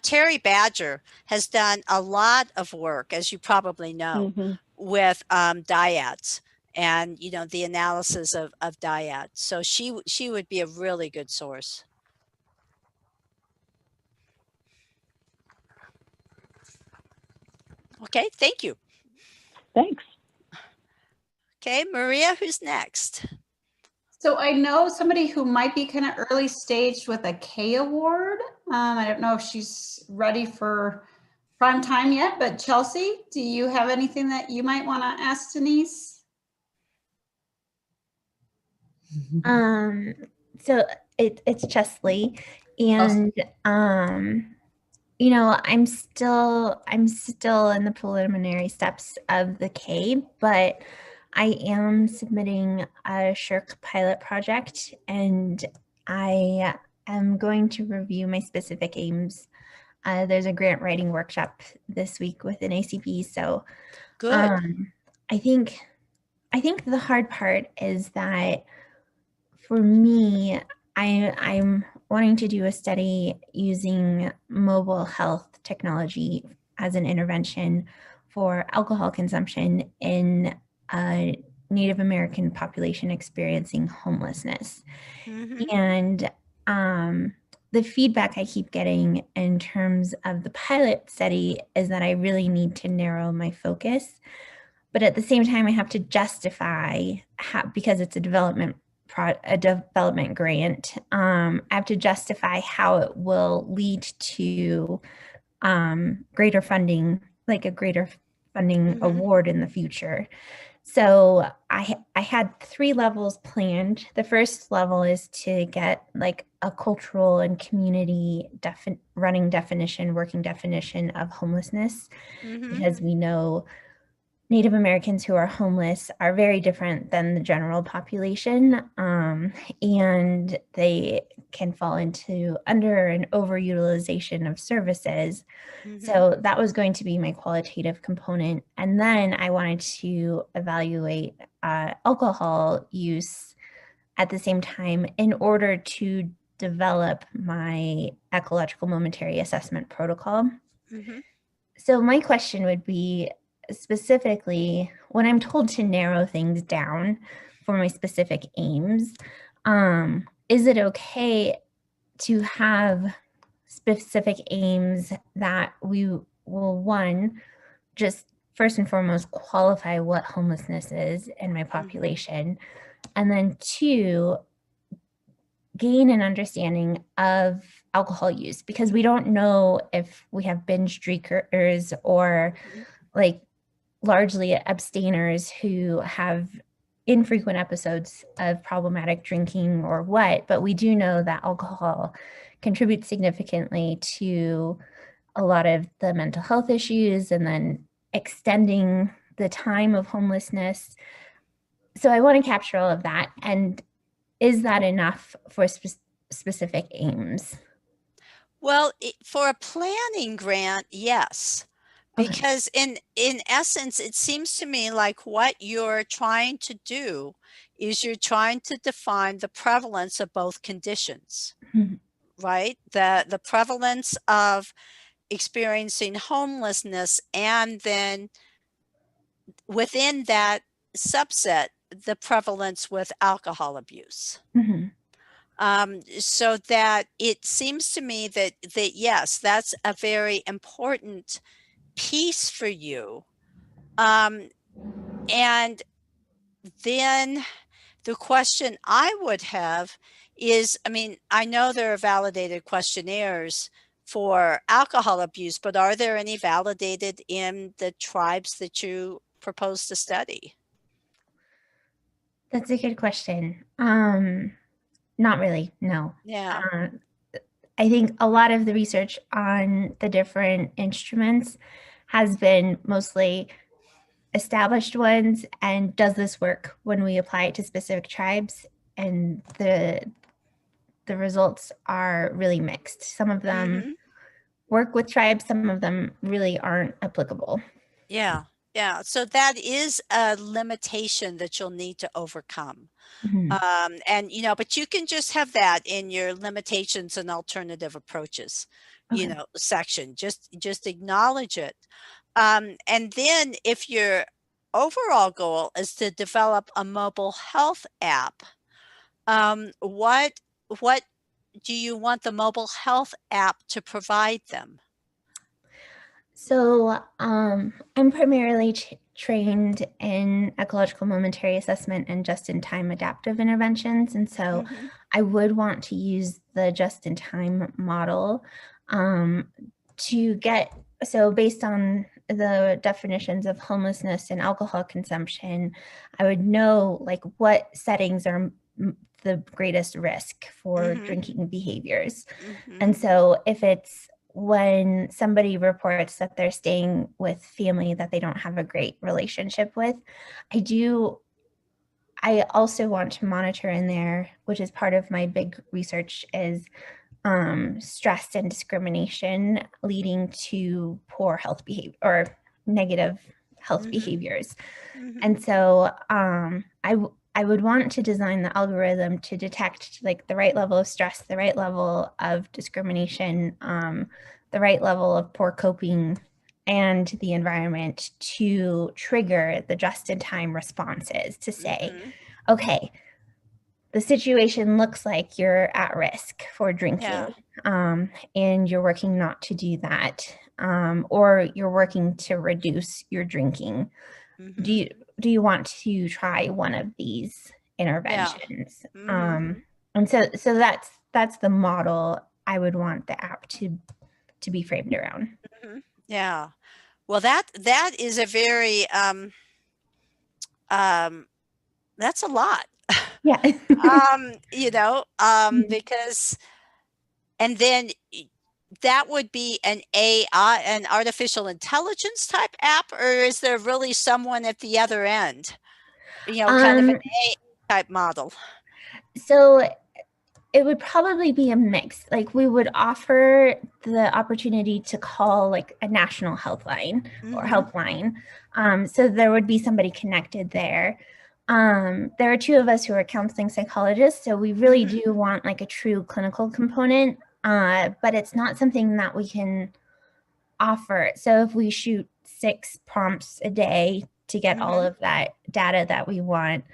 Terry Badger has done a lot of work, as you probably know, with dyads and the analysis of dyads. So she would be a really good source. Okay, thank you. Thanks. Okay, Maria, who's next? So I know somebody who might be kind of early stage with a K award. I don't know if she's ready for prime time yet, but Chelsea, do you have anything that you might want to ask Denise? So it's Chesley, and I'm still in the preliminary steps of the K, but I am submitting a SHRC pilot project, and I am going to review my specific aims. There's a grant writing workshop this week with NACP, so good. I think the hard part is that for me, I'm wanting to do a study using mobile health technology as an intervention for alcohol consumption in Native American population experiencing homelessness. Mhm. And the feedback I keep getting in terms of the pilot study is that I really need to narrow my focus. But at the same time, I have to justify how, because it's a development grant, I have to justify how it will lead to greater funding, like a greater funding Mhm. award in the future. So I had 3 levels planned. The first level is to get like a cultural and community working definition of homelessness, Mhm. because we know Native Americans who are homeless are very different than the general population, and they can fall into under and overutilization of services. Mhm. So that was going to be my qualitative component. And then I wanted to evaluate alcohol use at the same time in order to develop my ecological momentary assessment protocol. Mhm. So my question would be, specifically, when I'm told to narrow things down for my specific aims, is it okay to have specific aims that we will, one, just first and foremost qualify what homelessness is in my population, and then 2, gain an understanding of alcohol use, because we don't know if we have binge drinkers or like largely abstainers who have infrequent episodes of problematic drinking or what, but we do know that alcohol contributes significantly to a lot of the mental health issues and then extending the time of homelessness. So I want to capture all of that. And is that enough for specific aims? Well, for a planning grant, yes. Okay. Because in essence, it seems to me like what you're trying to do is you're trying to define the prevalence of both conditions, Mhm. right? The prevalence of experiencing homelessness, and then within that subset, the prevalence with alcohol abuse. Mhm. So that it seems to me that yes, that's a very important piece for you. And then the question I would have is, I mean, I know there are validated questionnaires for alcohol abuse, but are there any validated in the tribes that you propose to study? That's a good question. Not really, no. Yeah. I think a lot of the research on the different instruments has been mostly established ones, and does this work when we apply it to specific tribes? And the results are really mixed. Some of them Mhm. work with tribes, some of them really aren't applicable. Yeah. Yeah. So that is a limitation that you'll need to overcome. Mhm. And, but you can just have that in your limitations and alternative approaches, Okay. section. Just acknowledge it. And then if your overall goal is to develop a mobile health app, what do you want the mobile health app to provide them? So I'm primarily trained in ecological momentary assessment and just-in-time adaptive interventions. And so Mhm. I would want to use the just-in-time model to get, so based on the definitions of homelessness and alcohol consumption, I would know like what settings are the greatest risk for Mhm. drinking behaviors. Mhm. And so if it's when somebody reports that they're staying with family that they don't have a great relationship with, I also want to monitor in there, which is part of my big research, is stress and discrimination leading to poor health behavior or negative health Mhm. behaviors. Mhm. And so I would want to design the algorithm to detect like the right level of stress, the right level of discrimination, the right level of poor coping, and the environment to trigger the just-in-time responses to say, okay, the situation looks like you're at risk for drinking, and you're working not to do that, or you're working to reduce your drinking. Do you want to try one of these interventions? And so that's the model I would want the app to be framed around. Yeah. Well, that is a very that's a lot. Yeah. You know, because, and then that would be an AI, an artificial intelligence type app, or is there really someone at the other end? You know, kind of an AI type model. So it would probably be a mix. Like, we would offer the opportunity to call like a national health line or helpline. So there would be somebody connected there. There are two of us who are counseling psychologists, so we really do want like a true clinical component, but it's not something that we can offer. So if we shoot 6 prompts a day to get all of that data that we want,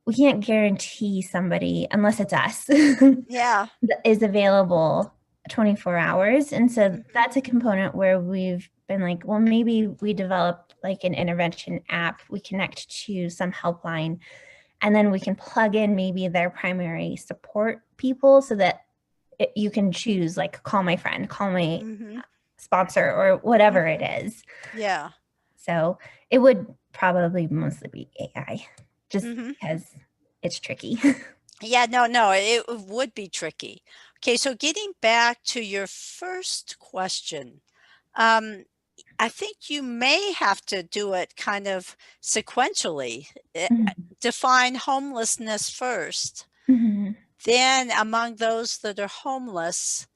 we can't guarantee somebody, unless it's us, is available 24 hours. And so that's a component where we've been like, well, maybe we develop like an intervention app, we connect to some helpline, and then we can plug in maybe their primary support people so that you can choose, like, call my friend, call my sponsor, or whatever it is. Yeah. So it would probably mostly be AI, just because it's tricky. Yeah, no, it would be tricky. Okay, so getting back to your first question, I think you may have to do it kind of sequentially. Define homelessness first, then among those that are homeless.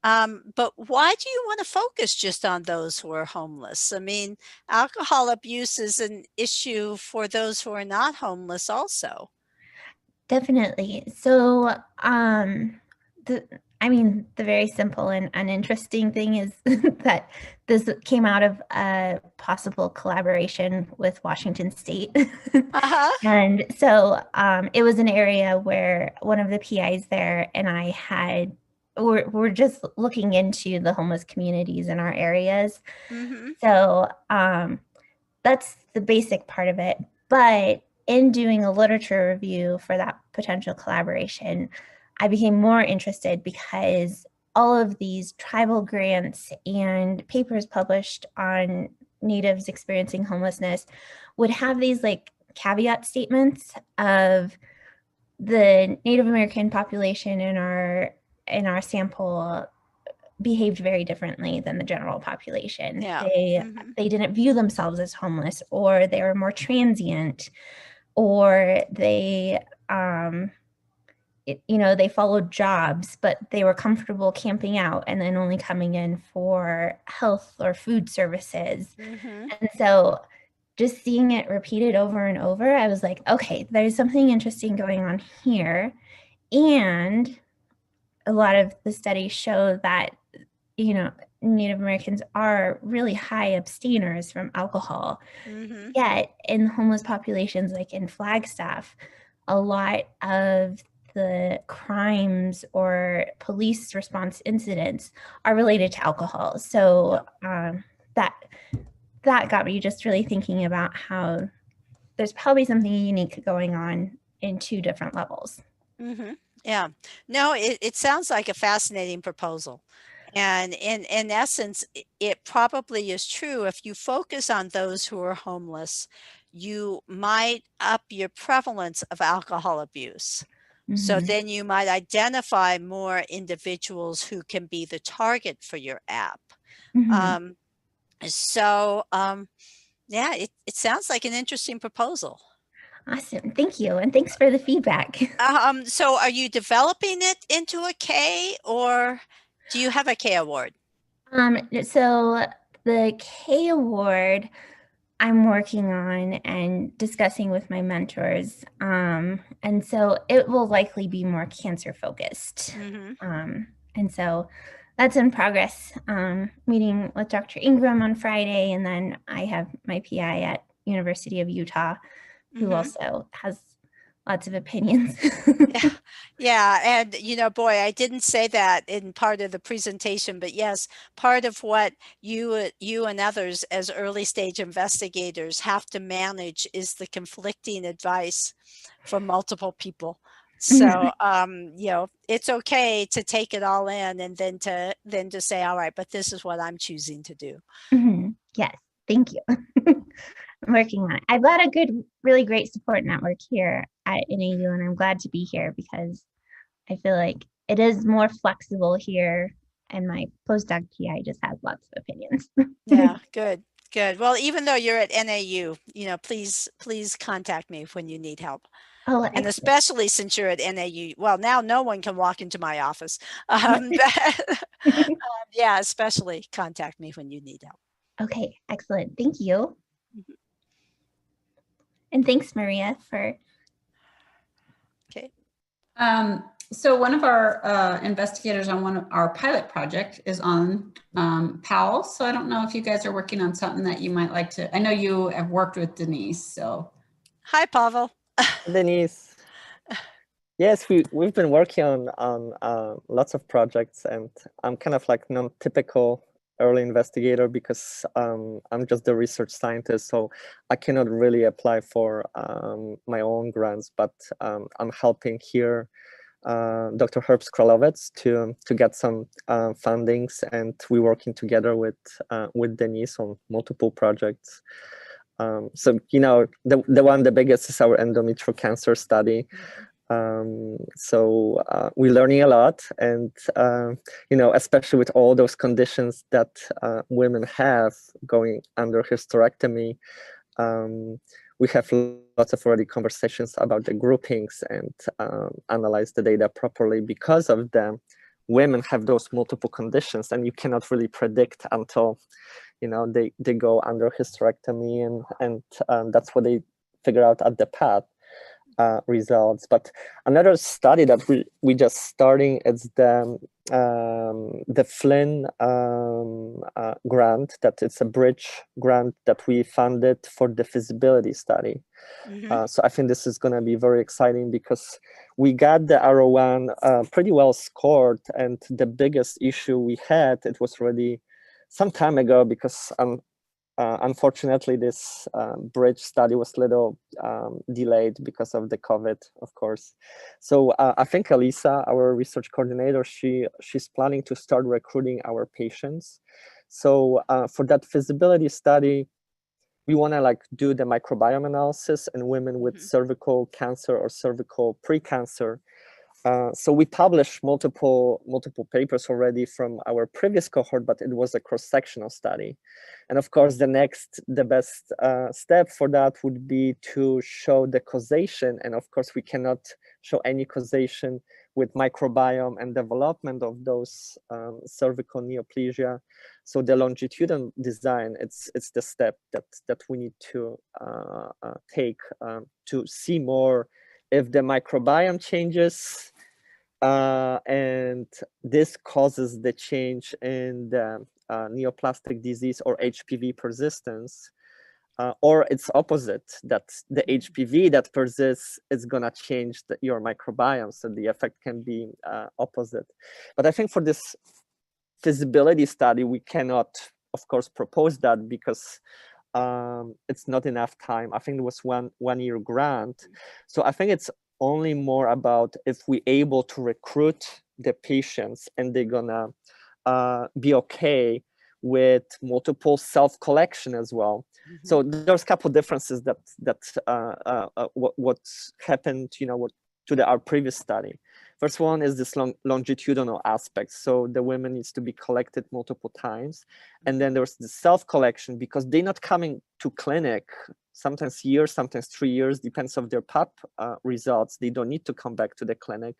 But why do you want to focus just on those who are homeless? I mean, alcohol abuse is an issue for those who are not homeless also. Definitely. So, the very simple and uninteresting thing is that this came out of a possible collaboration with Washington State. And so it was an area where one of the PIs there and I we're just looking into the homeless communities in our areas. So that's the basic part of it. But in doing a literature review for that potential collaboration, I became more interested because all of these tribal grants and papers published on Natives experiencing homelessness would have these like caveat statements of the Native American population in our sample behaved very differently than the general population. They didn't view themselves as homeless, or they were more transient, or they they followed jobs, but they were comfortable camping out and then only coming in for health or food services. And so just seeing it repeated over and over, I was like, okay, there's something interesting going on here. And a lot of the studies show that, Native Americans are really high abstainers from alcohol. Yet in homeless populations, like in Flagstaff, a lot of the crimes or police response incidents are related to alcohol. So that got me just really thinking about how there's probably something unique going on in 2 different levels. Yeah, no, it sounds like a fascinating proposal. And in essence, it probably is true. If you focus on those who are homeless, you might up your prevalence of alcohol abuse. So then you might identify more individuals who can be the target for your app. Yeah, it sounds like an interesting proposal. Awesome. Thank you. And thanks for the feedback. So are you developing it into a K, or do you have a K award? So the K award I'm working on and discussing with my mentors. And so it will likely be more cancer focused. And so that's in progress. Meeting with Dr. Ingram on Friday, and then I have my PI at University of Utah, who also has lots of opinions. Yeah, and boy, I didn't say that in part of the presentation, but yes, part of what you and others as early stage investigators have to manage is the conflicting advice from multiple people. So, it's okay to take it all in and then to say, all right, but this is what I'm choosing to do. Yes, thank you. I'm working on it. I've got a really great support network here at NAU, and I'm glad to be here because I feel like it is more flexible here, and my postdoc PI just has lots of opinions. Yeah, good. Well, even though you're at NAU, please contact me when you need help. Oh, and especially since you're at NAU. Well, now no one can walk into my office. Yeah, especially contact me when you need help. Okay, excellent. Thank you. And thanks, Maria, for. Okay. So one of our investigators on our pilot project is on PAL. So I don't know if you guys are working on something that you might like to. I know you have worked with Denise. So. Hi, Pavel. Denise. Yes, we've been working on lots of projects, and I'm kind of like non-typical early investigator because I'm just the research scientist, so I cannot really apply for my own grants, but I'm helping here Dr. Herb Skrolowicz to get some fundings, and we're working together with Denise on multiple projects. So the biggest is our endometrial cancer study. So we're learning a lot, and especially with all those conditions that women have going under hysterectomy, we have lots of already conversations about the groupings and analyze the data properly. Because of them, women have those multiple conditions, and you cannot really predict until they go under hysterectomy, and that's what they figure out at the path. Results. But another study that we just starting is the Flynn grant, that it's a bridge grant that we funded for the feasibility study. So I think this is going to be very exciting because we got the R01 pretty well scored, and the biggest issue we had, it was already some time ago because unfortunately, this bridge study was a little delayed because of the COVID, of course. So I think Elisa, our research coordinator, she's planning to start recruiting our patients. So for that feasibility study, we want to do the microbiome analysis in women with cervical cancer or cervical precancer. So we published multiple papers already from our previous cohort, but it was a cross-sectional study. And of course, the best step for that would be to show the causation. And of course, we cannot show any causation with microbiome and development of those cervical neoplasia. So the longitudinal design, it's the step that we need to take to see more if the microbiome changes, and this causes the change in the neoplastic disease or HPV persistence, or it's opposite, that the HPV that persists is gonna change your microbiome, so the effect can be opposite. But I think for this feasibility study, we cannot, of course, propose that because it's not enough time. I think it was one year grant. So I think it's only more about if we able to recruit the patients and they're gonna be okay with multiple self-collection as well. So there's a couple differences that what happened, to our previous study. First one is this longitudinal aspect. So the women needs to be collected multiple times. And then there's the self-collection because they're not coming to clinic, sometimes years, sometimes 3 years, depends on their PAP results. They don't need to come back to the clinic.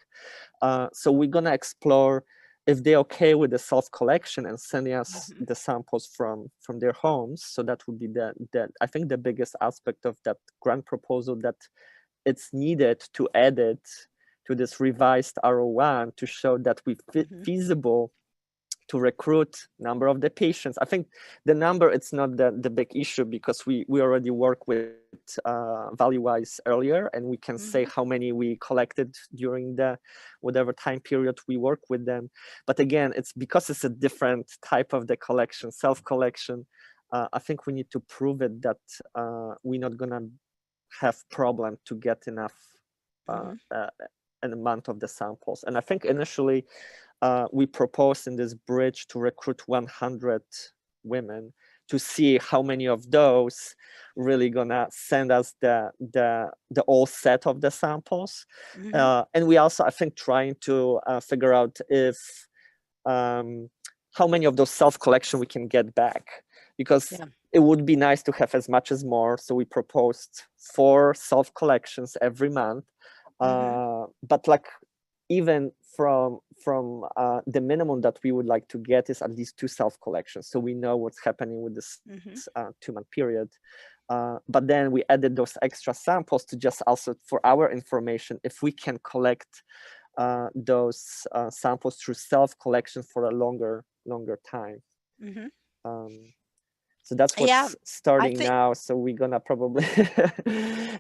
So we're gonna explore if they're okay with the self-collection and sending us the samples from their homes. So that would be I think the biggest aspect of that grant proposal, that it's needed to add it to this revised R01 to show that we feasible to recruit, number of the patients. I think the number, it's not the big issue because we already work with value-wise earlier, and we can say how many we collected during the whatever time period we work with them. But again, it's because it's a different type of the collection, self-collection. I think we need to prove it that we're not gonna have problem to get enough an amount of the samples. And I think initially we proposed in this bridge to recruit 100 women to see how many of those really gonna send us the whole set of the samples. And we also, I think, trying to figure out if how many of those self-collection we can get back, because it would be nice to have as much as more. So we proposed 4 self-collections every month. But like even from the minimum that we would like to get is at least 2 self-collections, so we know what's happening with this 2-month period. But then we added those extra samples to just also for our information, if we can collect those samples through self-collection for a longer time. So that's what's starting now. So we're gonna probably,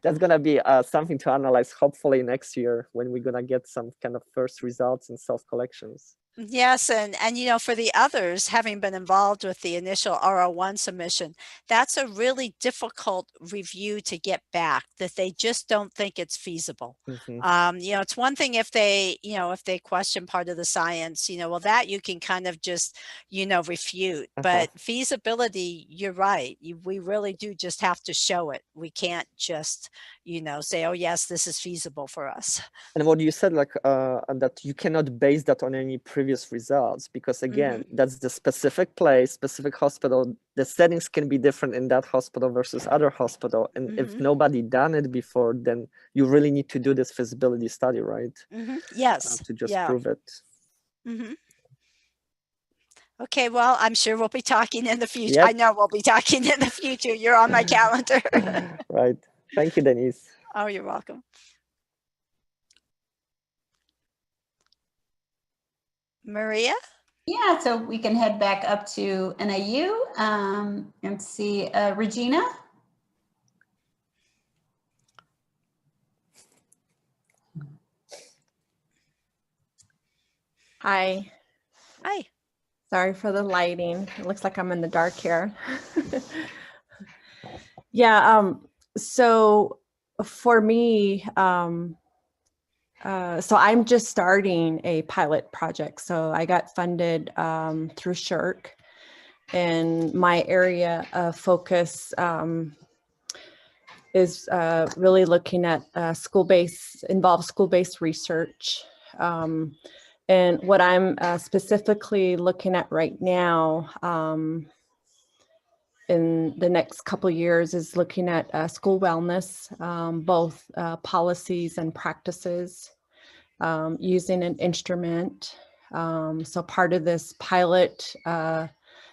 that's gonna be something to analyze hopefully next year when we're gonna get some kind of first results in self-collections. Yes, and you know, for the others, having been involved with the initial R01 submission, that's a really difficult review to get back, that they just don't think it's feasible. You know, it's one thing if they, you know, if they question part of the science, you know, well, that you can kind of just, you know, refute. But feasibility, you're right. We really do just have to show it. We can't just, you know, say, oh, yes, this is feasible for us. And what you said, like that you cannot base that on any previous results, because again, that's the specific place, specific hospital. The settings can be different in that hospital versus other hospital. And if nobody done it before, then you really need to do this feasibility study, right? Yes. To just prove it. Okay, well, I'm sure we'll be talking in the future. Yep. I know we'll be talking in the future. You're on my calendar. Right. Thank you, Denise. Oh, you're welcome. Maria? Yeah, so we can head back up to NAU and see Regina. Hi. Hi. Sorry for the lighting. It looks like I'm in the dark here. Yeah, so for me, so I'm just starting a pilot project. So I got funded through SHRC, and my area of focus is really looking at school-based research. And what I'm specifically looking at right now in the next couple of years is looking at school wellness, both policies and practices, using an instrument. So part of this pilot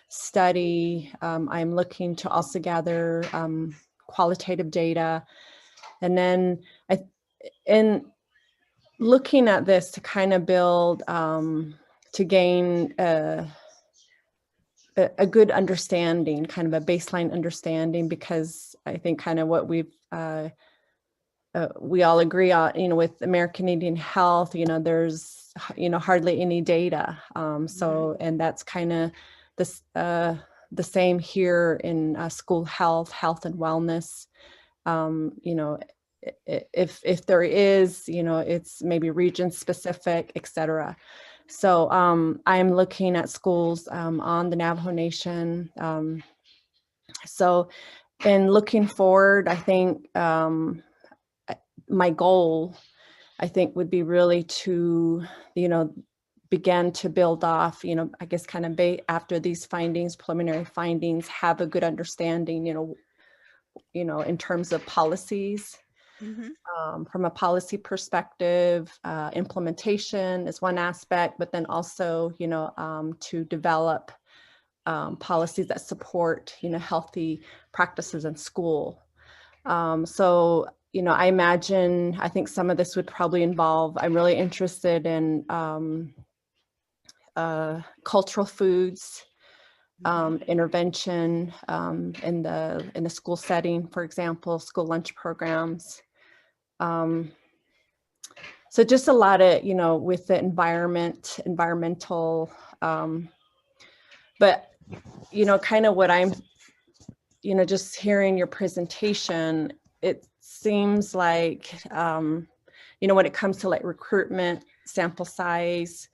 study, I'm looking to also gather qualitative data. And then in looking at this to kind of build, to gain a good understanding, kind of a baseline understanding, because I think kind of what we all agree on, you know, with American Indian Health, you know, there's, you know, hardly any data. So, and that's kind of this, the same here in school health and wellness. You know, if there is, you know, it's maybe region specific, et cetera. So I'm looking at schools on the Navajo Nation. So in looking forward, I think my goal, I think, would be really to, you know, begin to build off, you know, I guess kind of after these findings, preliminary findings, have a good understanding, you know, in terms of policies. From a policy perspective, implementation is one aspect, but then also, you know, to develop policies that support, you know, healthy practices in school. So, you know, I think some of this would probably involve, I'm really interested in cultural foods, intervention in the school setting, for example, school lunch programs. So just a lot of, with the environmental, but, kind of what I'm, just hearing your presentation, it seems like, when it comes to like recruitment, sample size,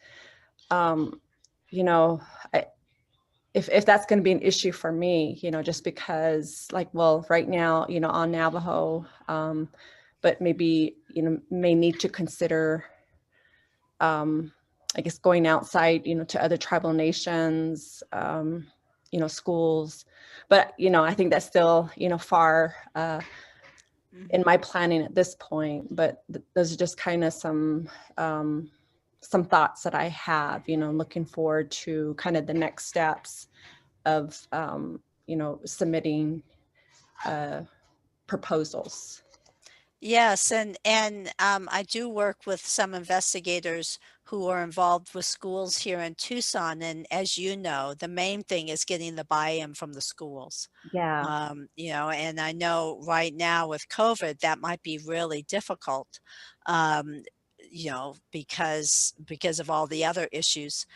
if that's going to be an issue for me, just because right now, on Navajo, but maybe, may need to consider, I guess, going outside, to other tribal nations, schools, but, I think that's still, far in my planning at this point, but those are just kind of some thoughts that I have, looking forward to kind of the next steps of, submitting proposals. Yes, and I do work with some investigators who are involved with schools here in Tucson, and as you know, the main thing is getting the buy-in from the schools. Yeah. And I know right now with COVID, that might be really difficult, because of all the other issues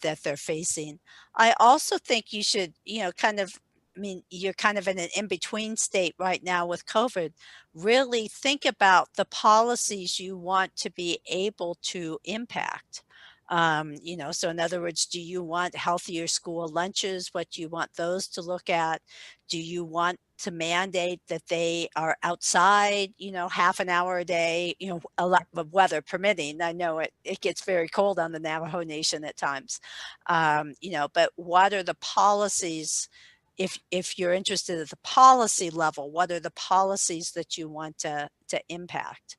that they're facing. I also think you should, you're kind of in an in-between state right now with COVID. Really think about the policies you want to be able to impact. So in other words, do you want healthier school lunches? What do you want those to look at? Do you want to mandate that they are outside, half an hour a day, a lot of weather permitting? I know it gets very cold on the Navajo Nation at times, but what are the policies? If you're interested at the policy level, what are the policies that you want to impact?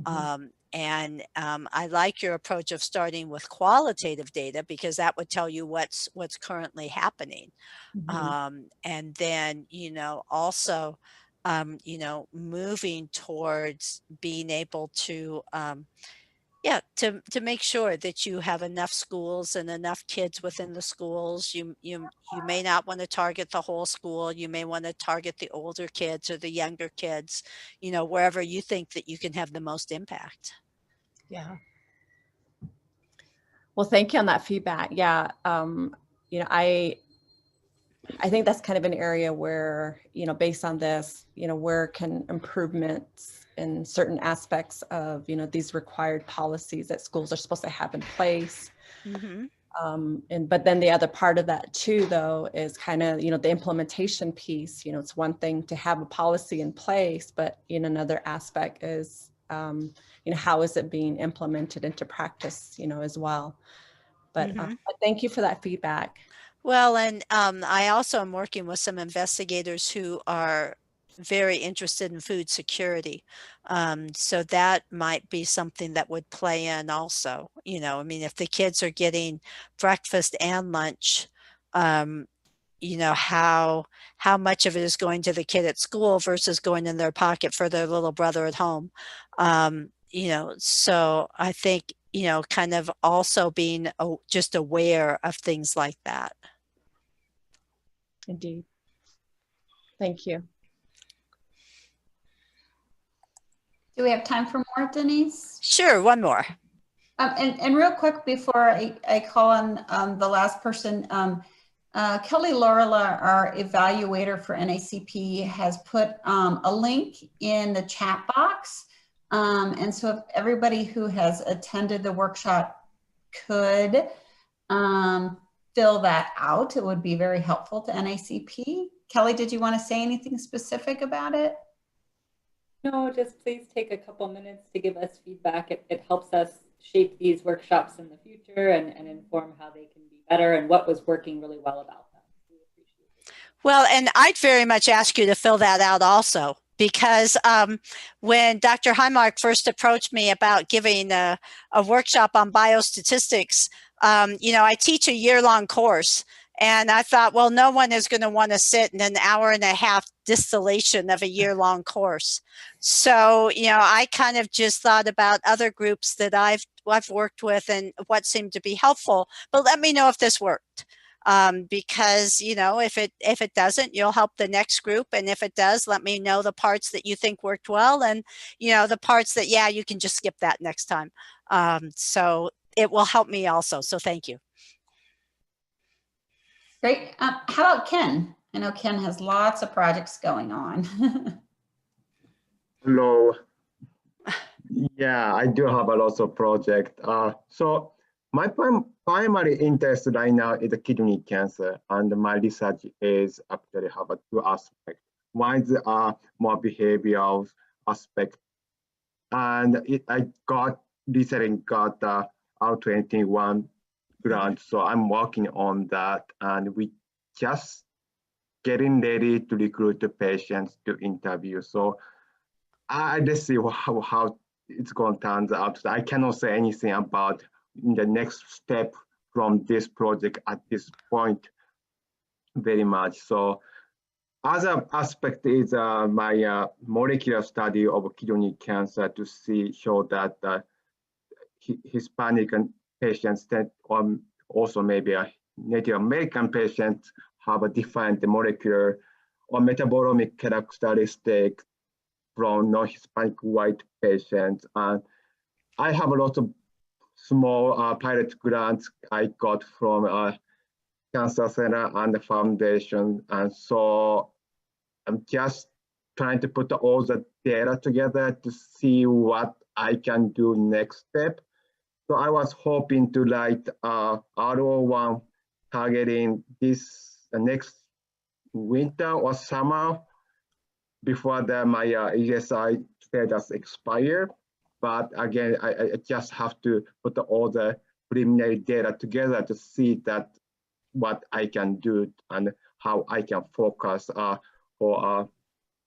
I like your approach of starting with qualitative data, because that would tell you what's currently happening. And then, also, moving towards being able to, to make sure that you have enough schools and enough kids within the schools. You may not want to target the whole school. You may want to target the older kids or the younger kids, wherever you think that you can have the most impact. Yeah. Well, thank you on that feedback. Yeah. I think that's kind of an area where, based on this, where can improvements in certain aspects of, these required policies that schools are supposed to have in place. But then the other part of that too, though, is kind of, the implementation piece. It's one thing to have a policy in place, but another aspect is, how is it being implemented into practice, as well. But thank you for that feedback. Well, and I also am working with some investigators who are very interested in food security. So that might be something that would play in also. If the kids are getting breakfast and lunch, how much of it is going to the kid at school versus going in their pocket for their little brother at home. So I think, kind of also being just aware of things like that. Indeed. Thank you. Do we have time for more, Denise? Sure, one more. And real quick before I call on the last person, Kelly Lorela, our evaluator for NACP, has put a link in the chat box. And so if everybody who has attended the workshop could fill that out, it would be very helpful to NACP. Kelly, did you want to say anything specific about it? No, just please take a couple minutes to give us feedback. It helps us shape these workshops in the future and inform how they can be better and what was working really well about them. We appreciate it. Well, and I'd very much ask you to fill that out also, because when Dr. Highmark first approached me about giving a workshop on biostatistics, I teach a year-long course, and I thought, well, no one is going to want to sit in an hour and a half distillation of a year-long course. So, I kind of just thought about other groups that I've I've worked with and what seemed to be helpful, but let me know if this worked. Because, you know, if it doesn't, you'll help the next group. And if it does, let me know the parts that you think worked well, and, you know, the parts that, yeah, you can just skip that next time. So it will help me also. So thank you. Great. How about Ken? I know Ken has lots of projects going on. Hello. Yeah, I do have a lot of projects. So my primary interest right now is kidney cancer, and my research is actually have two aspects. One is more behavioral aspect, and I recently got the R21 grant, so I'm working on that, and we just getting ready to recruit the patients to interview. So let's see how it's going to turn out. I cannot say anything about the next step from this project at this point very much. So other aspect is my molecular study of kidney cancer to show that Hispanic patients that also maybe a Native American patients have a different molecular or metabolomic characteristic from non-Hispanic white patients. And I have a lot of small pilot grants I got from Cancer Center and the foundation. And so I'm just trying to put all the data together to see what I can do next step. So I was hoping to write R01 targeting this next winter or summer before my ESI status expire. But again, I just have to put all the preliminary data together to see that what I can do and how I can focus for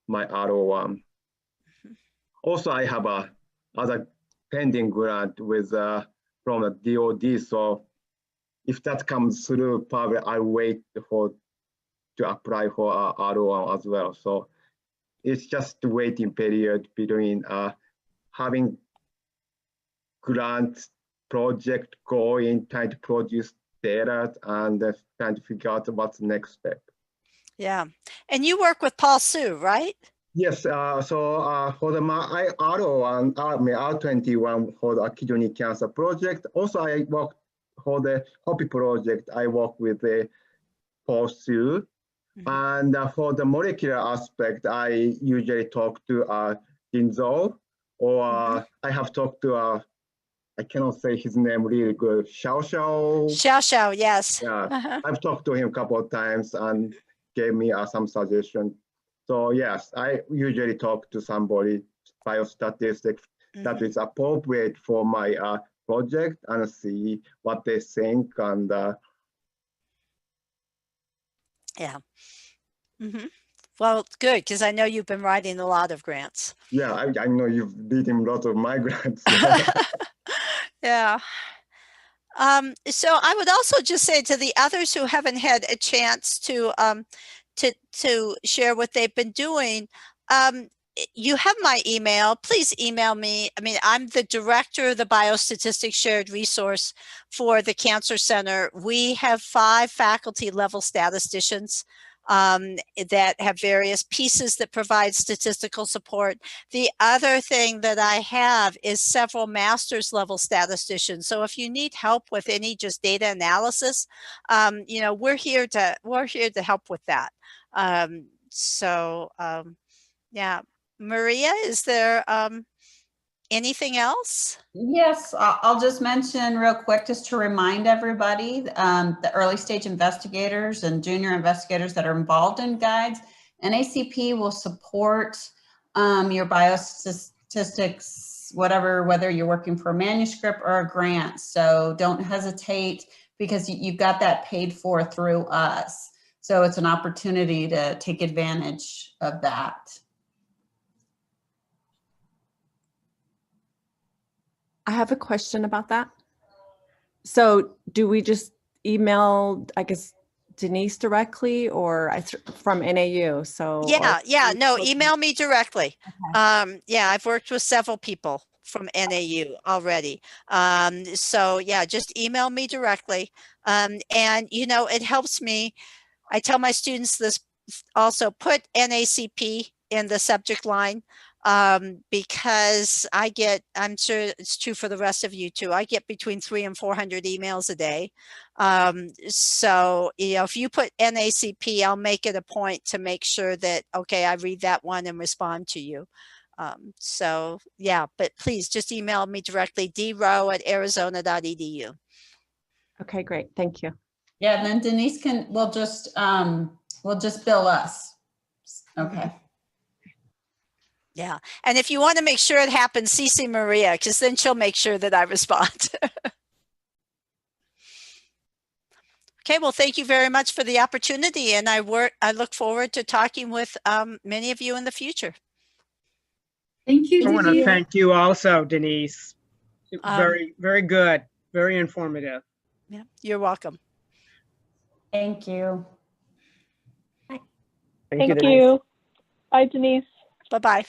my R01. Also, I have other pending grant with from the DoD. So if that comes through, probably I'll wait to apply for R01 as well. So it's just the waiting period between having grant project going, trying to produce data, and trying to figure out what's the next step. Yeah. And you work with Paul Su, right? Yes. So for the R01, R21 for the kidney cancer project. Also, I work for the HOPI project. I work with Paul Su. And for the molecular aspect, I usually talk to Jinzo, or I have talked to, I cannot say his name really good, Xiao, yes. Yeah, I've talked to him a couple of times and gave me some suggestions. So yes, I usually talk to somebody, biostatistics, that is appropriate for my project and see what they think. And yeah. Well, good, because I know you've been writing a lot of grants. Yeah, I know you've reading a lot of my grants. Yeah. So I would also just say to the others who haven't had a chance to share what they've been doing, you have my email. Please email me. I mean, I'm the director of the Biostatistics Shared Resource for the Cancer Center. We have 5 faculty level statisticians that have various pieces that provide statistical support. The other thing that I have is several master's level statisticians. So if you need help with any just data analysis, you know, we're here to help with that. Yeah, Maria, is there anything else? Yes, I'll just mention real quick, just to remind everybody, the early stage investigators and junior investigators that are involved in guides, NACP will support your biostatistics, whether you're working for a manuscript or a grant. So don't hesitate, because you've got that paid for through us. So it's an opportunity to take advantage of that. I have a question about that. So do we just email, I guess, Denise directly, or from NAU? So no, email me directly. Okay. Yeah, I've worked with several people from NAU already. So yeah, just email me directly. And you know, it helps me. I tell my students this also, put NACP in the subject line, because I'm sure it's true for the rest of you too, I get between 300 and 400 emails a day. So, you know, if you put NACP, I'll make it a point to make sure that, okay, I read that one and respond to you. So yeah, but please just email me directly, droe@arizona.edu. Okay, great. Thank you. Yeah, and then Denise will just bill us. Okay. Yeah. And if you want to make sure it happens, CC Maria, because then she'll make sure that I respond. Okay, well, thank you very much for the opportunity. And I look forward to talking with many of you in the future. Thank you, I want to Denise. thank you also, Denise. Very, very good. Very informative. Yeah, you're welcome. Thank you. Thank you. Bye, Denise. Bye-bye.